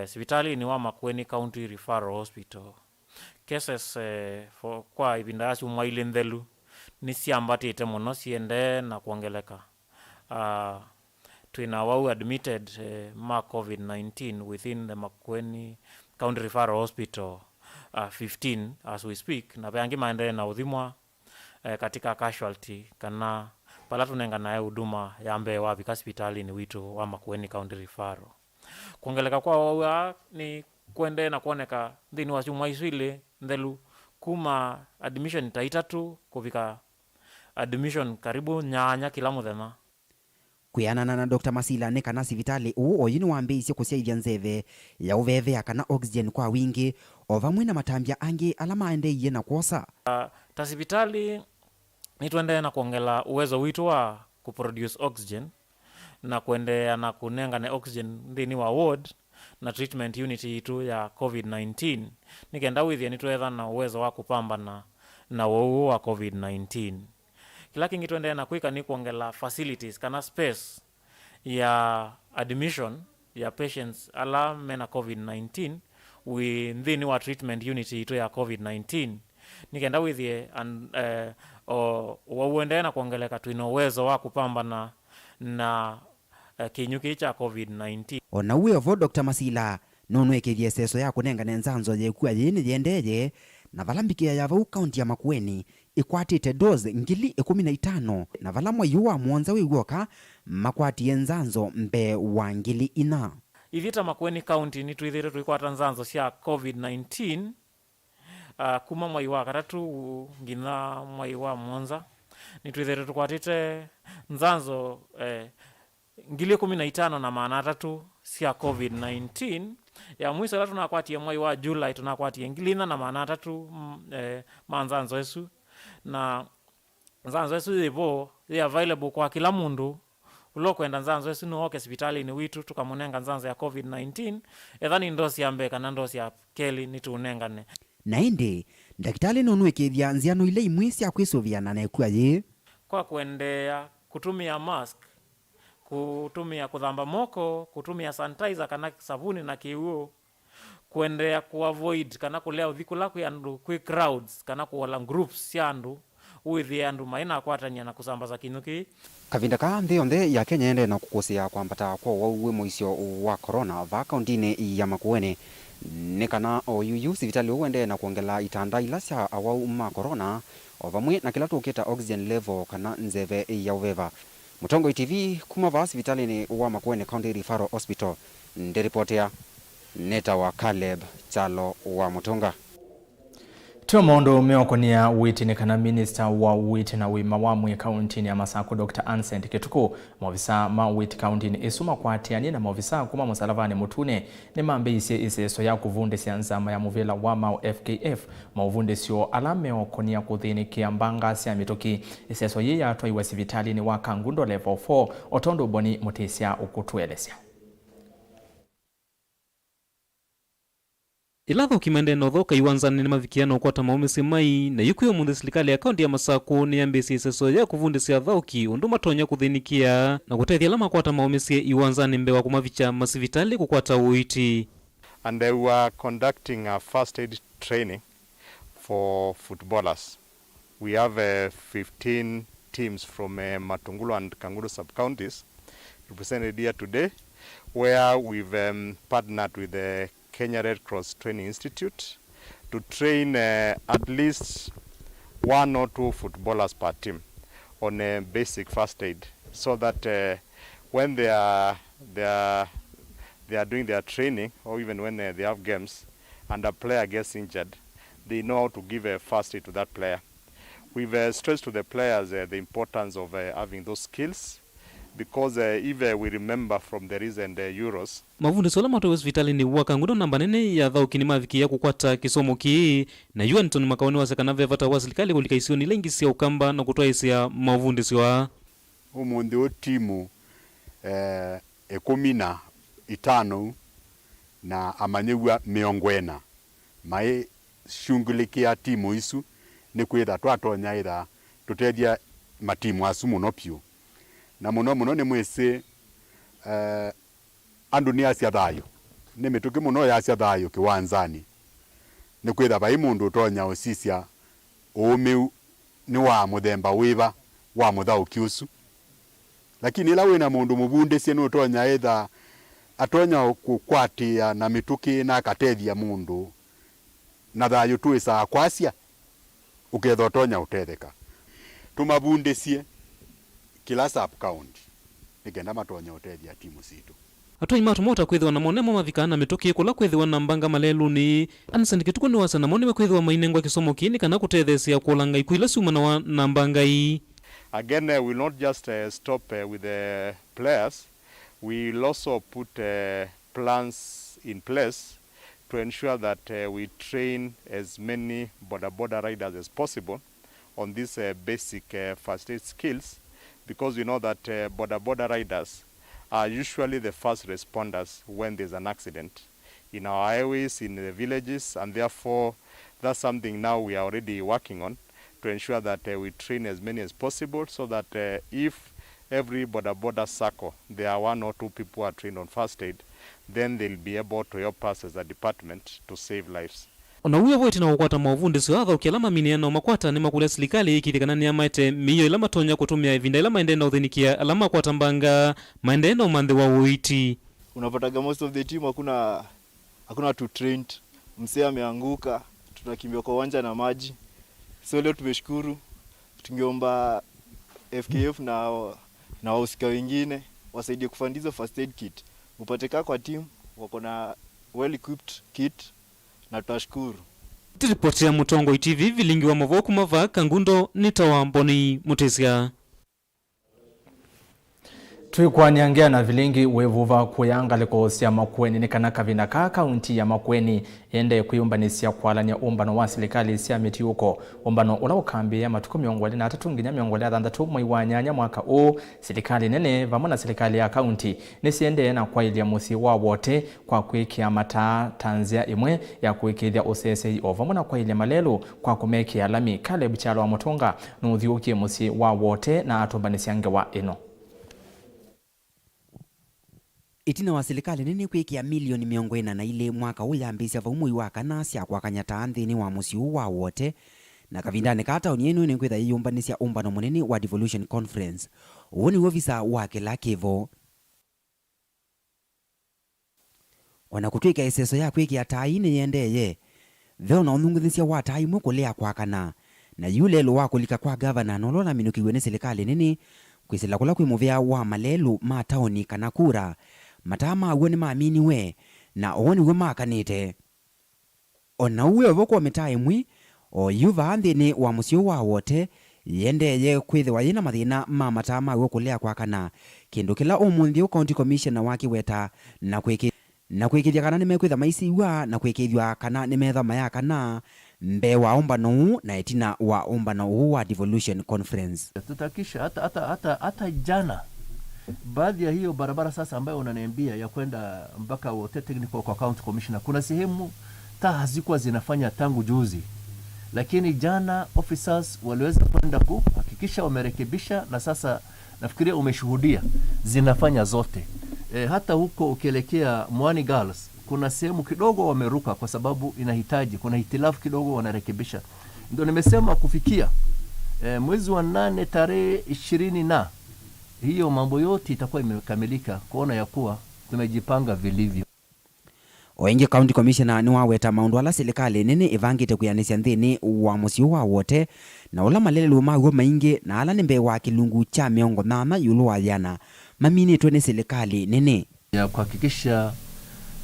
X: Sivitali ni wa Makueni County Referral Hospital. Cases kwa ibindasi umaili ndelu ni siambati ite muno siendaye na kuongeleka. Twina wau admitted ma COVID-19 within the Makueni County Referral Hospital 15 as we speak na peangi maendelee na udhimwa katika casualty kana pala tunenga naye huduma ya mbe wapi hospitali ni wito wa Makueni County Referral. Kuongeleka kwa wau ni kwende na kuoneka ndini wasumwa iswile ndelu kuma admission taitatu kufika admission karibu nyanya kila muthema.
W: Kuyana na Dr. Masila ne kana sivitali oyini wambisi kusyaivya nzeve ya uvevea kana oxygen kwa wingi ovamwe na matambia angi alama endeye na kuosa.
X: Tasivitali ni tuendee na kuongela uwezo witu wa kuproduce oxygen na kuendea na kunenga na oxygen ndini wa ward na treatment unit itu ya COVID-19. Nikenda withia ni tuedha na uwezo wa kupamba na wau wa COVID-19. Kila kingi tuendea na kuika ni kuongela facilities kana space ya admission ya patients ala mena COVID-19 within wa treatment unit ito ya COVID-19. Nikenda withie wauendea na kuongeleka tuino uwezo wa kupamba na kinyuki cha COVID-19.
W: Ona uwe ovo Dr. Masila nonwekethie seso ya kunenga nenzanzo yekuwa yini yendeye na valambikia ya vau kaunti ya Makueni ikwatite doze 15,000 na vala mwayu wa mwonza wiwoka makwati enzanzo mbe wa 4,000.
X: Ithita Makueni County ni tuithire tuikwata nzanzo cia COVID-19 kuma mwayu wa katatu ngina mwayu wa mwonza ni tuithire tukwatite nzanzo 15,000 na maana 3 cia COVID-19. Ya mwiso la tunakwatia mwayu wa July tunakwatia 2,000 na maana 3 manzanzo esu na nzanzo esu zivo ya available kwa kila mundu ulokwenda nzanzo esu nuoke hospitali ni witu tukamunenga nzanzo ya COVID-19 ethani ndosi ya mbeka na ndosi ya keli ni tuunengane
W: na indi ndakitali nonwekethia nziano ile imwisi ya kwisoviana na ekuwa ye
X: kwa kuendea kutumia mask, kutumia kudhamba moko, kutumia sanitizer kana sabuni na kiuo, kuendea kuavoid kana kulea udhiku laku ya ndu kwi crowds kana kuwala groups ya ndu uithie andu maina kwatania na kusambaza kinuki.
W: Kavinda ka nthi yonthe ya Kenya ende na kukusia kwambata kwa wauwe muisyo wa corona va kauntini ya Makueni ni kana oyuyu sivitali uende na kuongela itanda ilasya awau ma corona ovamwe na kila tukita oxygen level kana nzeve ya uveva. Mutongo TV kuma va sivitali ni wa Makueni County Referral Hospital ndiripotea Neta wa Caleb Chalo wa Mutonga.
B: Tuwa maondo meokonia witi ni kana minister wa witi na wima wa mwe kaunti ni ya Masako Dr. Ansent Kituku. Maofisa ma witi kaunti ni isuma kwa atiani na maofisa kuma musalavani mutune ni mambe iseso ya kuvunde sianzama ya muvela wa mao FKF. Mauvunde sio alame okonia kuthini kiambanga siya mitoki. Iseso ye ya atwa iwa sivitali ni waka ngundo level 4 otondo boni mutesia ukutuelesya.
C: Ilatho kimende nothoka iwanzani ni mavikiano kwa tamaumisi mai na yukuyo munde serikali ya kaunti ya Masako ni ambisi iseso ya kuvundisia thauki undu matonya kuthinikia na kutethia lama kwa tamaumisi iwanzani mbewa kumavicha masivitali kukwata uiti.
G: And they were conducting a first aid training for footballers. We have 15 teams from Matungulu and Kanguru sub-counties represented here today, where we've partnered with the Kenya Red Cross Training Institute to train at least 1 or 2 footballers per team on a basic first aid, so that when they are doing their training, or even when they have games and a player gets injured, they know how to give a first aid to that player. We've stressed to the players the importance of having those skills, because if we remember from the recent Euros,
C: mavundi sola matowes vitali ni waka ngudo namba nene ya thauki ni maviki ya kukwata kisomo ki na yu Antoni Makaoni wasekana vevata wa serikali kulika isio ni lengi siya ukamba na kutoa isia mavundi siwa
G: umundi o timu 15 na amanyewa miongwena mai shungulikia timu isu ni kwitha twatonya itha tutethia matimu asu muno pio na muno ni mwese andu ni asia thayo ni mituki muno ya asia thayo kiwanzani ni kwitha bai mundu utonya usisia umiu ni wa muthemba wiva wa muthauki usu, lakini ila wina mundu mubunde sie ni utonya itha atonya kukwatia na mituki na akatethia mundu na thayo tuisa kwasia uketha utonya utetheka tumabunde sie kila sub-county nikenda matonya utethia timu situ.
C: Atoi matu mota kwethiwa na monemo mavikana mitoki kula kwethiwa na mbanga malelu ni Ansent Kituku ni wasa na moneme kwethiwa mainengwa kisomo kini kana kutethesia kulanga ikuila suma na mbanga ii.
G: Again, we will not just stop with the players. We will also put plans in place to ensure that we train as many bodaboda riders as possible on these basic first aid skills, because we know that bodaboda riders are usually the first responders when there's an accident in our highways, in the villages, and therefore that's something now we are already working on to ensure that we train as many as possible, so that if every bodaboda circle there are 1 or 2 people who are trained on first aid, then they'll be able to help us as a department to save lives.
C: Ona uya voiti na ukwata mavundi siwa ukialama miniano makwata ni makule serikali ikithikana ni amaite miyo ila matonya kutumia vinda ila maendena uthinikia alama kwata mbanga maendena umandhi wa uiti.
H: Unapataga most of the team hakuna to trained, msee ameanguka, tunakimbia kwa uwanja na maji. So leo tumeshukuru, tungeomba FKF na wahusika wengine wasaidie kufandiza first aid kit. Upateka kwa team wako na well equipped kit na tutashukuru.
C: Tiripotia Mutongo TV Vilingi wa Mauvoo kumava Kangundo nitawa Mboni Mutesia.
B: Tuikwaniangia na Vilingi wevuva kuyanga liko siya Makueni ni kanaka vinaka kaunti ya Makueni yende kuyumbanisia kualania umbano wa serikali siya miti uko umbano ulaukambi ya matuku miongwali na atatunginya miongwali athandatu mwai wa nyanya mwaka u serikali nene vamona serikali ya kaunti nisiende na kwa ilia musi wa wote kwa kuikia mataa tanzia imwe ya kuikithia usesei o vamona kwa ilia malelu kwa kumekia lami Caleb Chalo wa Mutonga nuthiukie musi wa wote na atumbanisiange wa ino.
W: Itina wa serikali nini kwikia milioni 40 na ile mwaka uyambisia vaumui wa kana cia kwakanya ta nthini wa musiu wa wote na kavindani ka tauni ino ni kwitha yiyumbanisya umbano munene wa devolution conference. Uo ni ofisa wa kila kivo. Ona kutwika iseso ya kwikia tai ni yendeye veo na ununguthisya wa tai mukulea kwakana na yule lo wakulika kwa governor nolona minukiwe ni serikali nini kwisila kula kwimuvya wa malelu ma tauni kana kura matama uwe ni maamini we na uoni we makanite. Ona uwe voko mitai mwi o yuva anthini wa musio wa wote yendeye kwithiwa yina mathina ma matama uwe kulea kwakana kindu kila umuthi county commissioner waki weta na kwikithia kana nimekwitha maisiwa na kwikithia kana nimetha maya kana mbe wa umbano na etina wa umbano wa devolution conference.
F: Tutakisha hata jana baadhi ya hiyo barabara sasa ambayo unaniambia ya kwenda mpaka WOTE technical kwa county commissioner, kuna sehemu hazikuwa zinafanya tangu juzi, lakini jana officers waliweza kwenda kuhakikisha wamerekebisha, na sasa nafikiria umeshuhudia zinafanya zote. Hata huko ukielekea Mwani Girls kuna sehemu kidogo wameruka kwa sababu inahitaji, kuna hitilafu kidogo wanarekebisha. Ndio nimesema kufikia mwezi wa 8 tarehe 20 na hiyo mambo yote itakuwa imekamilika, kuona ya kuwa tumejipanga vilivyo.
W: Oingi county commissioner ni waweta maundu ala serikali nini ivangite kuyanisya nthini wa musio wa wote na ula malelu maguo maingi na ala nimbe wa kilungu cha miongo nana yulu wa yana mamini tuwe ni serikali nini
F: ya kuhakikisha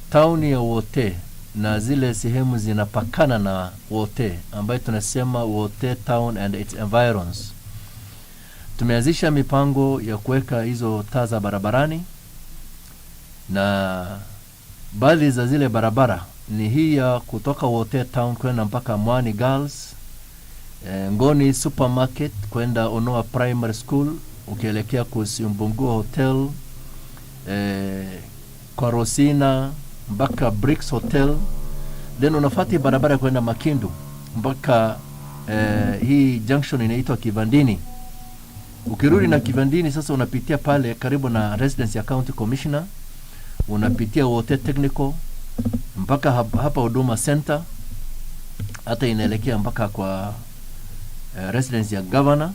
F: tauni ya WOTE na zile sehemu zinapakana na WOTE ambayo tunasema WOTE town and its environs. Tumeanzisha mipango ya kuweka hizo taa za barabarani, na baadhi za zile barabara ni hii ya kutoka WOTE town kwenda mpaka Mwani Girls, Ngoni supermarket kwenda Onoa primary school, ukielekea Kusiumbungua hotel, kwa Rosina mpaka Bricks hotel, then unafati barabara kwenda Makindu mpaka hii junction inaitwa Kivandini. Ukirudi na Kivandini sasa unapitia pale karibu na residence ya county commissioner, unapitia WOTE technical mpaka hapa Huduma Center, hata inaelekea mpaka kwa residence ya governor,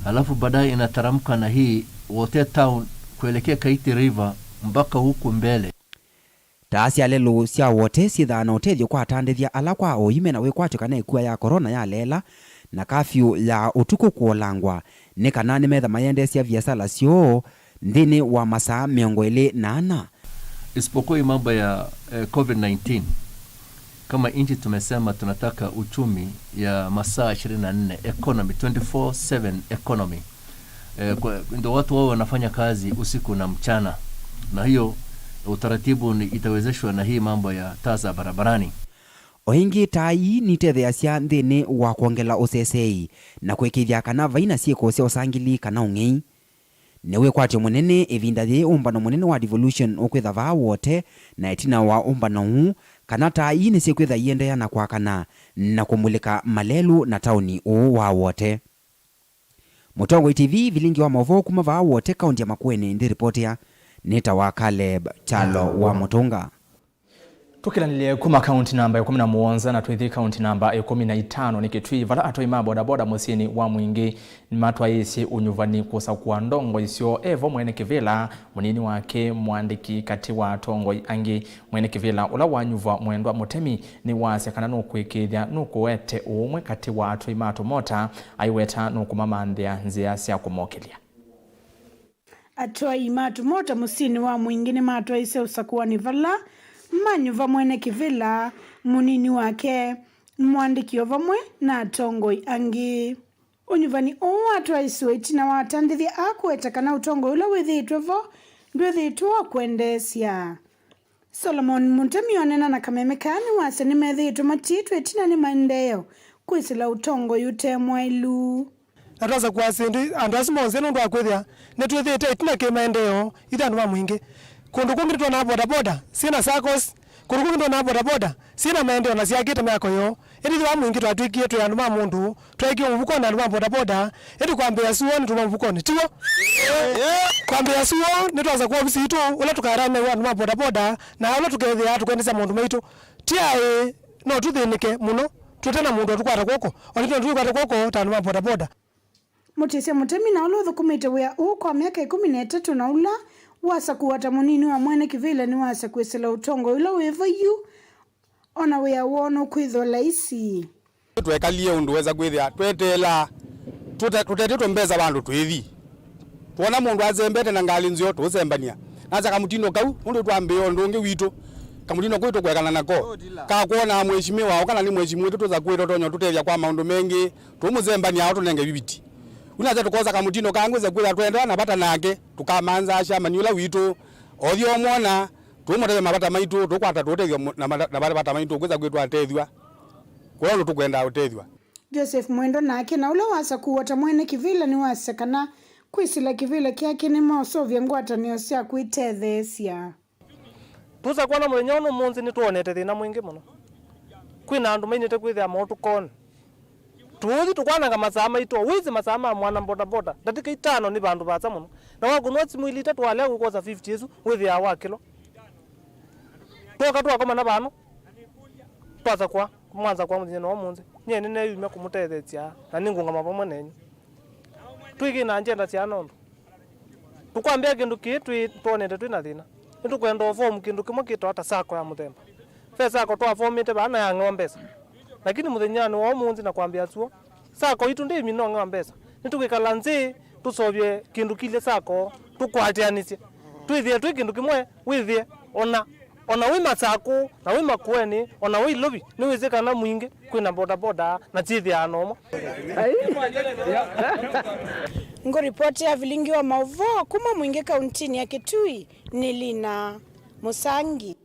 F: halafu baadaye inataramka na hii WOTE town kuelekea Kaiti River mpaka huku mbele.
W: Taasi ya lelu sia WOTE sithana utethio kwa atandithia ala kwa oime na wikwatyo kana ikua ya corona ya lela na kafyu ya utuku kuolangwa ni kana nimetha mayendesya biasala sio nthini wa masaa 24
F: isipokuwa mambo ya COVID-19. Kama inchi tumesema tunataka uchumi ya masaa 24 economy, 24/7 economy. Ndio watu wao wanafanya kazi usiku na mchana, na hiyo utaratibu itawezeshwa na hii mambo ya taa za barabarani.
W: Oingi tai ni tethea cia nthini wa kuongela usesei na kwikithia kana vaina cieko cia usangili kana ung'ei niwe kwatyo munene ivinda thi umbano munene wa devolution ukwitha va WOTE na etina wa umbano huu kana tai ni cikwitha iendea na kwakana na kumulika malelu na tauni wa WOTE. Mutongo TV Vilingi wa Mauvoo kuma va WOTE kaunti ya Makueni ndi reportia nita wa Caleb Chalo wa Mutunga.
B: Tukilanile kuma county namba ya 11 na tuithi county namba ya 15 nikitwi vala atoima bodaboda musini wa mwingi ni matwa isi unyuvani kusa kwa ndongo isio evo mwene kivila munini wake mwandiki kati wa tongo angi mwene kivila ula wanyuva mwendwa mutemi ni wasekana nukwikithia nukuwete umwe kati wa atoima atomota aiweta nukumamandhia nzia sia kumokelia.
I: Atoima atomota musini wa mwingi ni matwa isi usakuwa ni vala manyuva mwene kivila munini wake mwandiki ovamwe na tongoi angi unyuvani watu aisiwe itina watandithia akueta kana utongo ula withitwevo ndwithitwa kuendesya. Solomon Muntemi onena na kamemekani wase ni methitwa matitwe itina ni maendeo kwisila utongo yute mwailu.
L: Nataza kwa sindi andasi monze nundu akwithia netwithite itina ke maendeo ithanu wa mwingi kundu kungitwa na bodaboda sina sakos kundu kungitwa na bodaboda sina maendeo na siakite miako yo edi wa mwingi twatwikie twa andu ma mundu twaikio muvuko na andu ma bodaboda edi kwambia suo ni tuma muvuko ni tiwo kwambia suo ni twaza kwa ofisi itu ula tukarame wa andu ma bodaboda na ula tukethia tukwendeza mundu maitu tiae no tuthinike muno tutena mundu tukwata koko onito tukwata koko tanuma bodaboda
I: Mutisia Mutemi na ulu thukumite wia kwa miaka 13 na ula wasa kuwata munini wa mwene kivila ni wasa kwesela utongo ula wevo yu ona wia wono kwitho laisi
J: twekalie undu weza kwithia twetela tutetwe mbeza bandu twithi tuona mundu azembete na ngali nzio tuzembania naza kamutino kau mundu twambio ndungi witu kamutino kwitu kwekana nako ka kuona mheshimiwa wao kana ni mheshimiwa wetu tuza kwito tonyo tutethia kwa maundu mengi tumuzembania au tunenge bibiti unaza tukoza kamutino kangweza kwira twenda na bata nake tukamanza asha manyula witu othio mona tumutebe mabata maitu tukwata tutethia na bata maitu kweza kwitu atethwa kwa ndo tukwenda utethwa
I: Joseph Mwendo nake na ula wasa kuwata mwene kivila ni wasa kana kwisila kivila kyake ni maosovya ngwatanio cia kwitethesia
M: tuza kuona muthenya uno munzi ni tuonete thina mwingi muno kwina andu mainite kwithia motukon tuthi tukwananga masaa maitu wizi masaa ma mwana boda boda ndatika 5 ni bandu baza muno na wagunwa simu ilite twale gukoza 50 yesu withia wa kilo toka twakoma na bano twaza kwa mwanza kwa muthenya no munzi nyene ne yuma kumutethesia na ningunga mapamo nenyu twigi na njenda cia nondo tukwambia kindu kitu tuonete twina thina ndu kwenda form kindu kimwe kitu hata sako ya muthemba pesa yako twa formite bana ya ngombesa lakini muthenyani wa munzi na kwambia tuo sako itu ndi mino ngombesa nitukikala nzi tusovye kindu kile sako tukwatianisie twithie twi kindu kimwe withie ona wima sako na wima kweni ona wi lobi ni wizekana mwingi kwina boda boda na chithia anomo
I: ngo ripoti ya Vilingi wa Mauvoo kuma mwingi kauntini ya Kitui ni Lina Musangi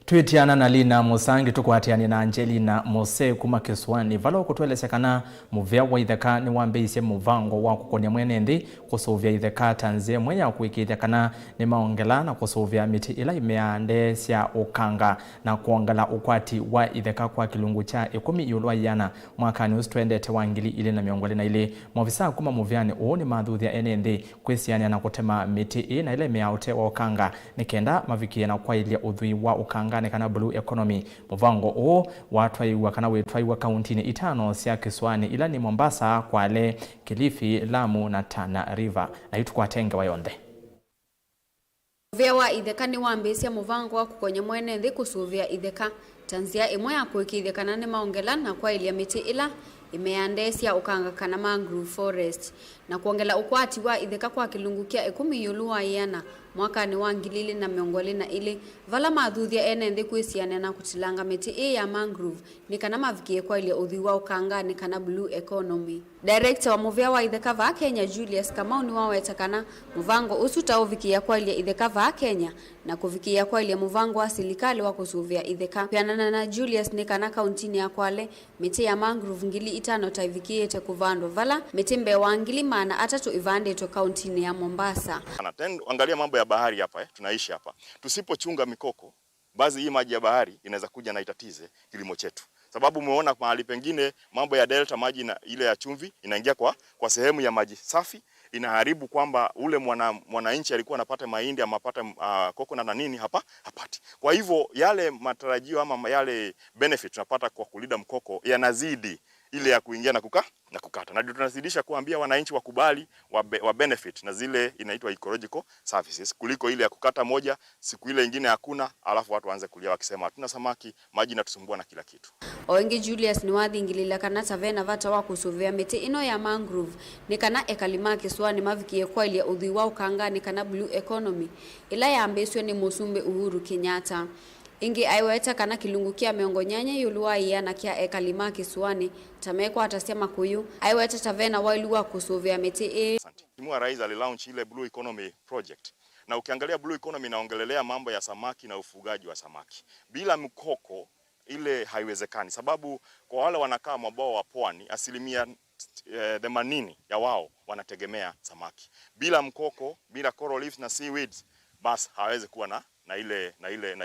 B: twitiana na Lina Musangi tukwatiani na Angelina Mose kuma Kiswani vala kutwelesekana muvya wa itheka ni wambeisye muvango wa kukonia mwene nthi kusuvya itheka tanzie mwenya kuikithia kana ni maongela na kusuvya miti ila imeande cia ukanga na kuongela ukwati wa itheka kwa kilungu cha 10 yulwa yana mwakani usitwendete wa ngili ile na miongole na ile mofisa kuma muvyani uoni mathuthia ene nthi kwisiania na kutema miti na ile meaute wa ukanga nikenda mavikia na kwa ilia uthui wa ukanga kana blue economy muvango o watwaiwa kana wetwaiwa kauntini 5 cia Kiswani ila ni Mombasa, Kwale, Kilifi, Lamu na Tana River na itukwatenga wayonthe
O: Vewa itheka ni wambesia muvango wa kukonya mwene nthi kusuvia itheka tanzia imwe ya kuikithia kana ni maongela na kwa ilia miti ila imeandesia ukanga kana mangrove forest na kuongela ukwati wa itheka kwa kilungu kia 10 yulua yana mwaka ni wangilili na miongole na ile vala mathuthia ene nthi kwisiana na kutilanga miti ya mangrove ni kana mavikie kwa ile uthi wa ukanga ni kana blue economy. Director wa muvya wa itheka va Kenya Julius Kamau ni waweta kana muvango usuta uvikia kwa ile itheka va Kenya na kuvikia kwa ile muvango wa serikali wa kusuvia itheka pianana na Julius ni kana kauntini ya Kwale miti ya mangrove ngili 5 taivikiete kuvando vala miti mbe wangili maana atatu ivande to kauntini ya Mombasa.
P: Angalia mambo ya bahari hapa tunaishi hapa. Tusipochunga mikoko, basi hii maji ya bahari inaweza kuja na itatize kilimo chetu. Sababu umeona mahali pengine mambo ya delta maji na ile ya chumvi inaingia kwa sehemu ya maji safi, inaharibu kwamba ule mwananchi alikuwa anapata mahindi ama apata koko na nini hapati. Kwa hivyo yale matarajio ama yale benefit tunapata kwa kulinda mkoko yanazidi ile ya kuingia na kukata. Na ndio tunazidisha kuambia wananchi wakubali wa benefit na zile inaitwa ecological services kuliko ile ya kukata moja siku ile nyingine hakuna alafu watu waanze kulia wakisema hatuna samaki, maji inatusumbua na kila kitu.
O: Owengi Julius ni wathingilila kana tavena vata wa kusuvia miti ino ya mangrove ni kana ekalima Kiswani mavikie kwa ile uthi wa ukanga ni kana blue economy ila yambeswe ni Musumbe Uhuru Kenyatta. Ingi aiweta kana kilungu kia miongo nyanya yulua yana kia ekalima Kiswani tameko atasema kuyu aiweta tavena wailua kusuvia miti
P: Mheshimiwa Rais alilaunch ile blue economy project. Na ukiangalia blue economy inaongelelea mambo ya samaki na ufugaji wa samaki. Bila mkoko ile haiwezekani sababu kwa wale wanakaa mabao wa pwani 80% ya wao wanategemea samaki. Bila mkoko, bila coral reefs na seaweeds basi hawezi kuwa na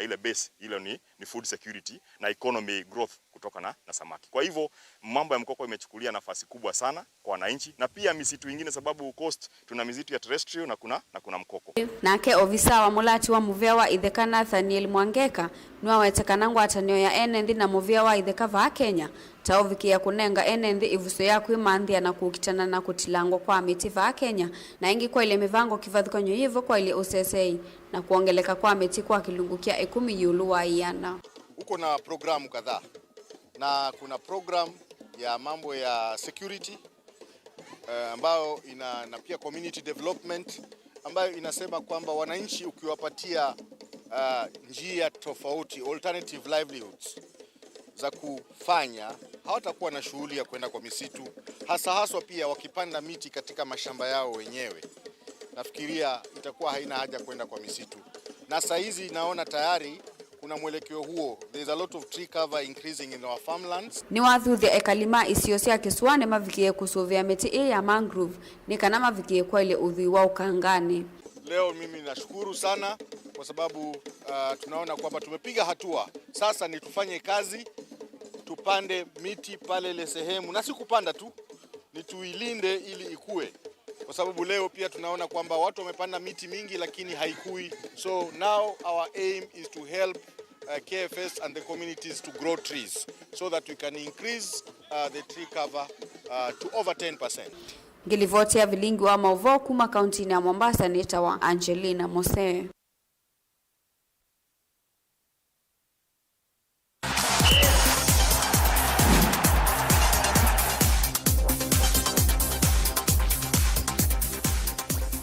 P: ile base ile ni food security na economy growth kutoka na samaki. Kwa hivyo mambo ya mkoko imechukulia nafasi kubwa sana kwa wananchi na pia misitu ingine, sababu coast tuna misitu ya terrestrial na kuna mkoko.
O: Nake ofisa wa mulati wa muvea wa itheka Nathaniel Mwangeka nwa wetekanangwa atanio ya enenthi na muvea wa itheka va Kenya taovikia kunenga enenthi ivuso ya kwimanthia na kukitana na kutilangwa kwa miti va Kenya na ingi kwa ile mivango kivathikonyo hivyo kwa ile usesei na kuongeleka kwa miti kwa kilungukia 10 yulu wa iana.
K: Uko na programu kadhaa na kuna program ya mambo ya security ambayo na pia community development ambayo inasema kwamba wananchi ukiwapatia njia tofauti, alternative livelihoods za kufanya, hawatakuwa na shughuli ya kwenda kwa misitu, haswa pia wakipanda miti katika mashamba yao wenyewe. Nafikiria itakuwa haina haja kwenda kwa misitu. Na saa hizi naona tayari kuna mwelekeo huo. There is a lot of tree cover increasing in our farmlands.
O: Ni wathuthia ekalima isiosia kisuane mavikie kusuvia miti ya mangrove ni kana mavikie kwa ile udhui wa ukangani.
K: Leo mimi nashukuru sana kwa sababu tunaona kwamba tumepiga hatua. Sasa ni tufanye kazi, tupande miti pale ile sehemu, na si kupanda tu, ni tuilinde ili ikue. Kwa sababu leo pia tunaona kwamba watu wamepanda miti mingi lakini haikui. So now our aim is to help KFS and the communities to grow trees so that we can increase the tree cover to over 10%.
O: Ngilivotia Vilingi wa Mauvoo kuma kaunti ya Mombasa nitawa Angelina Mose.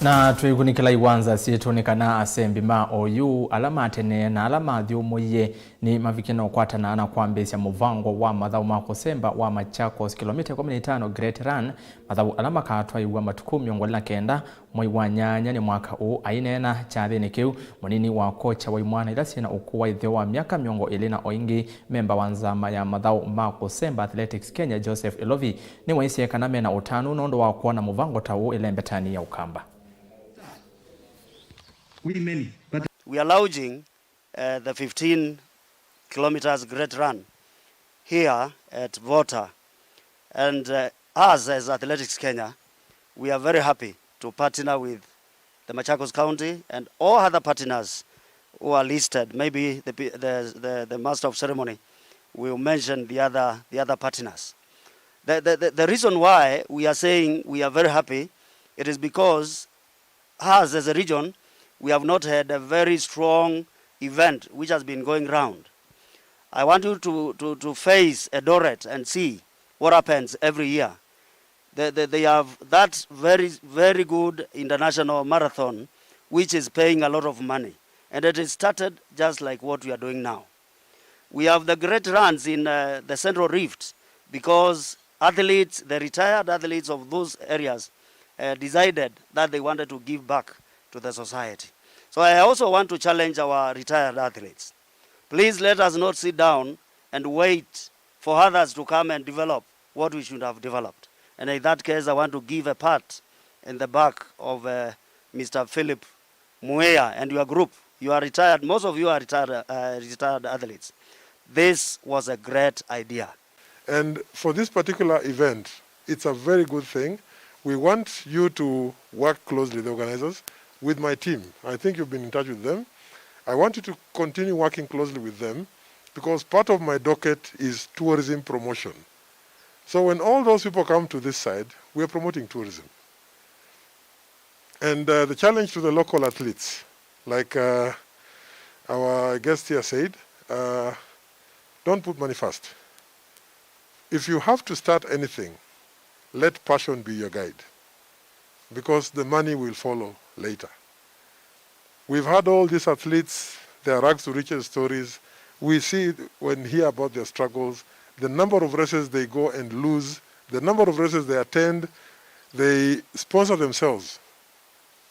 B: Na twigunikila iwanza sietonikana asembi ma oyu alama atene na alama thiumuye ni mavikino kwatana na kwambesya muvango wa mathau ma kusemba wa Machakos kilomita 15 Great Run mathau alama katwa iwa matuku 29 mwai wa nyanya ni mwaka huu ainena chathini kiu munini wa kocha wa imwana ila sina ukuwa itheo wa miaka 20 oingi memba wa nzama ya mathau ma kusemba Athletics Kenya Joseph Elovi ni waisi kana mena utanu nondo wa kuona muvango tau ilembetani ya ukamba.
N: We are launching the 15 kilometers Great Run here at WOTE, and us as Athletics Kenya, we are very happy to partner with the Machakos County and all other partners who are listed. Maybe the master of ceremony will mention the other partners. The reason why we are saying we are very happy, it is because us as a region, we have not had a very strong event which has been going round. I want you to face Eldoret and see what happens every year. They have that very good international marathon which is paying a lot of money. And it is started just like what we are doing now. We have the great runs in the Central Rift because athletes, the retired athletes of those areas decided that they wanted to give back to the society. So I also want to challenge our retired athletes. Please let us not sit down and wait for others to come and develop what we should have developed. And in that case, I want to give a pat in the back of Mr. Philip Muea and your group. You are retired, most of you are retired athletes. This was a great idea.
Q: And for this particular event, it's a very good thing. We want you to work closely with the organizers, with my team. I think you've been in touch with them. I want you to continue working closely with them because part of my docket is tourism promotion. So when all those people come to this side, we are promoting tourism. And the challenge to the local athletes, like our guest here said, don't put money first. If you have to start anything, let passion be your guide, because the money will follow later. We've had all these athletes, their rags to riches stories. We see when we hear about their struggles, the number of races they go and lose, the number of races they attend, they sponsor themselves.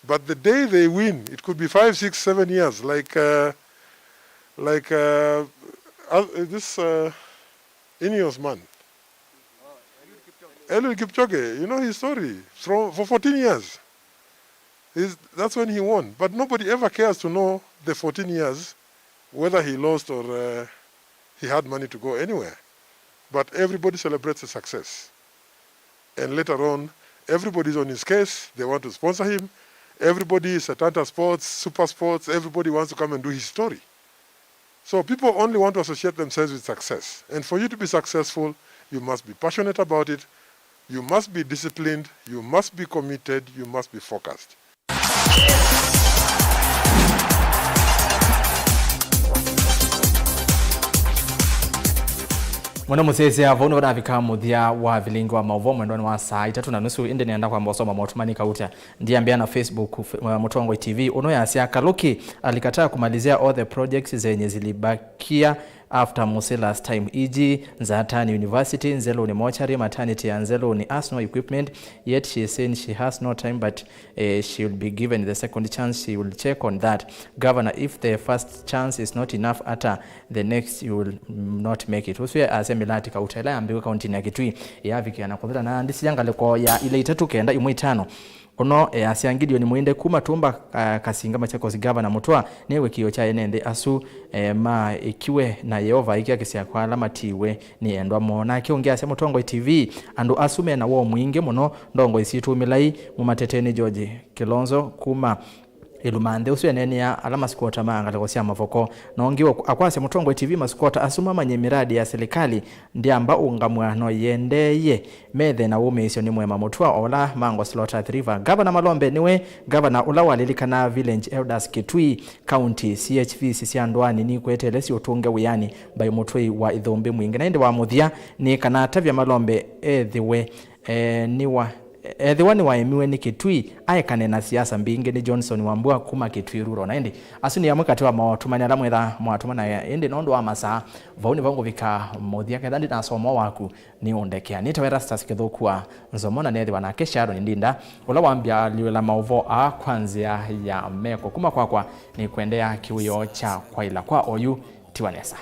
Q: But the day they win, it could be 5, 6, 7 years, like this Ineos man. Eliud Kipchoge, you know his story, for 14 years. That's when he won. But nobody ever cares to know the 14 years, whether he lost or he had money to go anywhere. But everybody celebrates a success. And later on, everybody's on his case. They want to sponsor him. Everybody is at Tanta Sports, Super Sports. Everybody wants to come and do his story. So people only want to associate themselves with success. And for you to be successful, you must be passionate about it. You must be disciplined. You must be committed. You must be focused.
B: Mwana musese avoni wadavika muthia wa Vilingi wa Mauvoo mwendoni wa saa 3:30 indi nienda kwa mbosoma motumani kauta ndiambia na Facebook Mutongo TV ono yasia Kaluki alikataa kumalizia all the projects zenye zilibakia after Muse last time e.g. Nzatani University, Nzelo ni mortuary, maternity and Nzelo ni arsenal equipment, yet she is saying she has no time but she will be given the second chance. She will check on that. Governor, if the first chance is not enough, ata the next you will not make it. Uswe asemilati kautela ambiwe kaunti ya Kitui ya viki na kudhira na ndisi yanga leko ya ile 3 kenda imwe 5 ono asiangidio ni muinde kuma tumba kasinga Machakos Governor Mutwa newe kiyo cha enende asu ma ikiwe na Yehova ikia kisia kwa alama tiwe ni endwa mona kiongea ase Mutongo TV andu asume na wo mwinge muno ndongo isitu milai mumateteni George Kilonzo kuma ilumande uswe nene ya alama sikota manga lekosia mavoko nongiwa akwase Mutongo TV masikota asuma manye miradi ya serikali ndiamba ungamwano yendeye methe na ume isyo ni mwema Mutwa ola mango slota 3 Governor MALOMBE niwe Governor ula walilikana Village Elders Kitui County CHV sisiandwani ni kwetelesi utunge wiyani by Mutwei wa Ithombe mwingi na indi wa muthia ni kana tavya MALOMBE ethiwe niwa Edhiwani wa emiwe ni Kitui aikane na siasa mbinge ni Johnson Wambua kuma Kitui ruro na indi asuni ya mwekati wa mawatumani alamu edha mawatumana ya indi nondo wa masaa vauni vangu vika modhia kedhandi na somo waku ni ondekea nita werastas kedho kuwa nzomona nedhi wana kesha ni ndinda ula wambia liwela Mauvoo kwanzia ya meko kuma kwa ni kuendea kiwio cha kwa ila kwa oyu tiwanesa.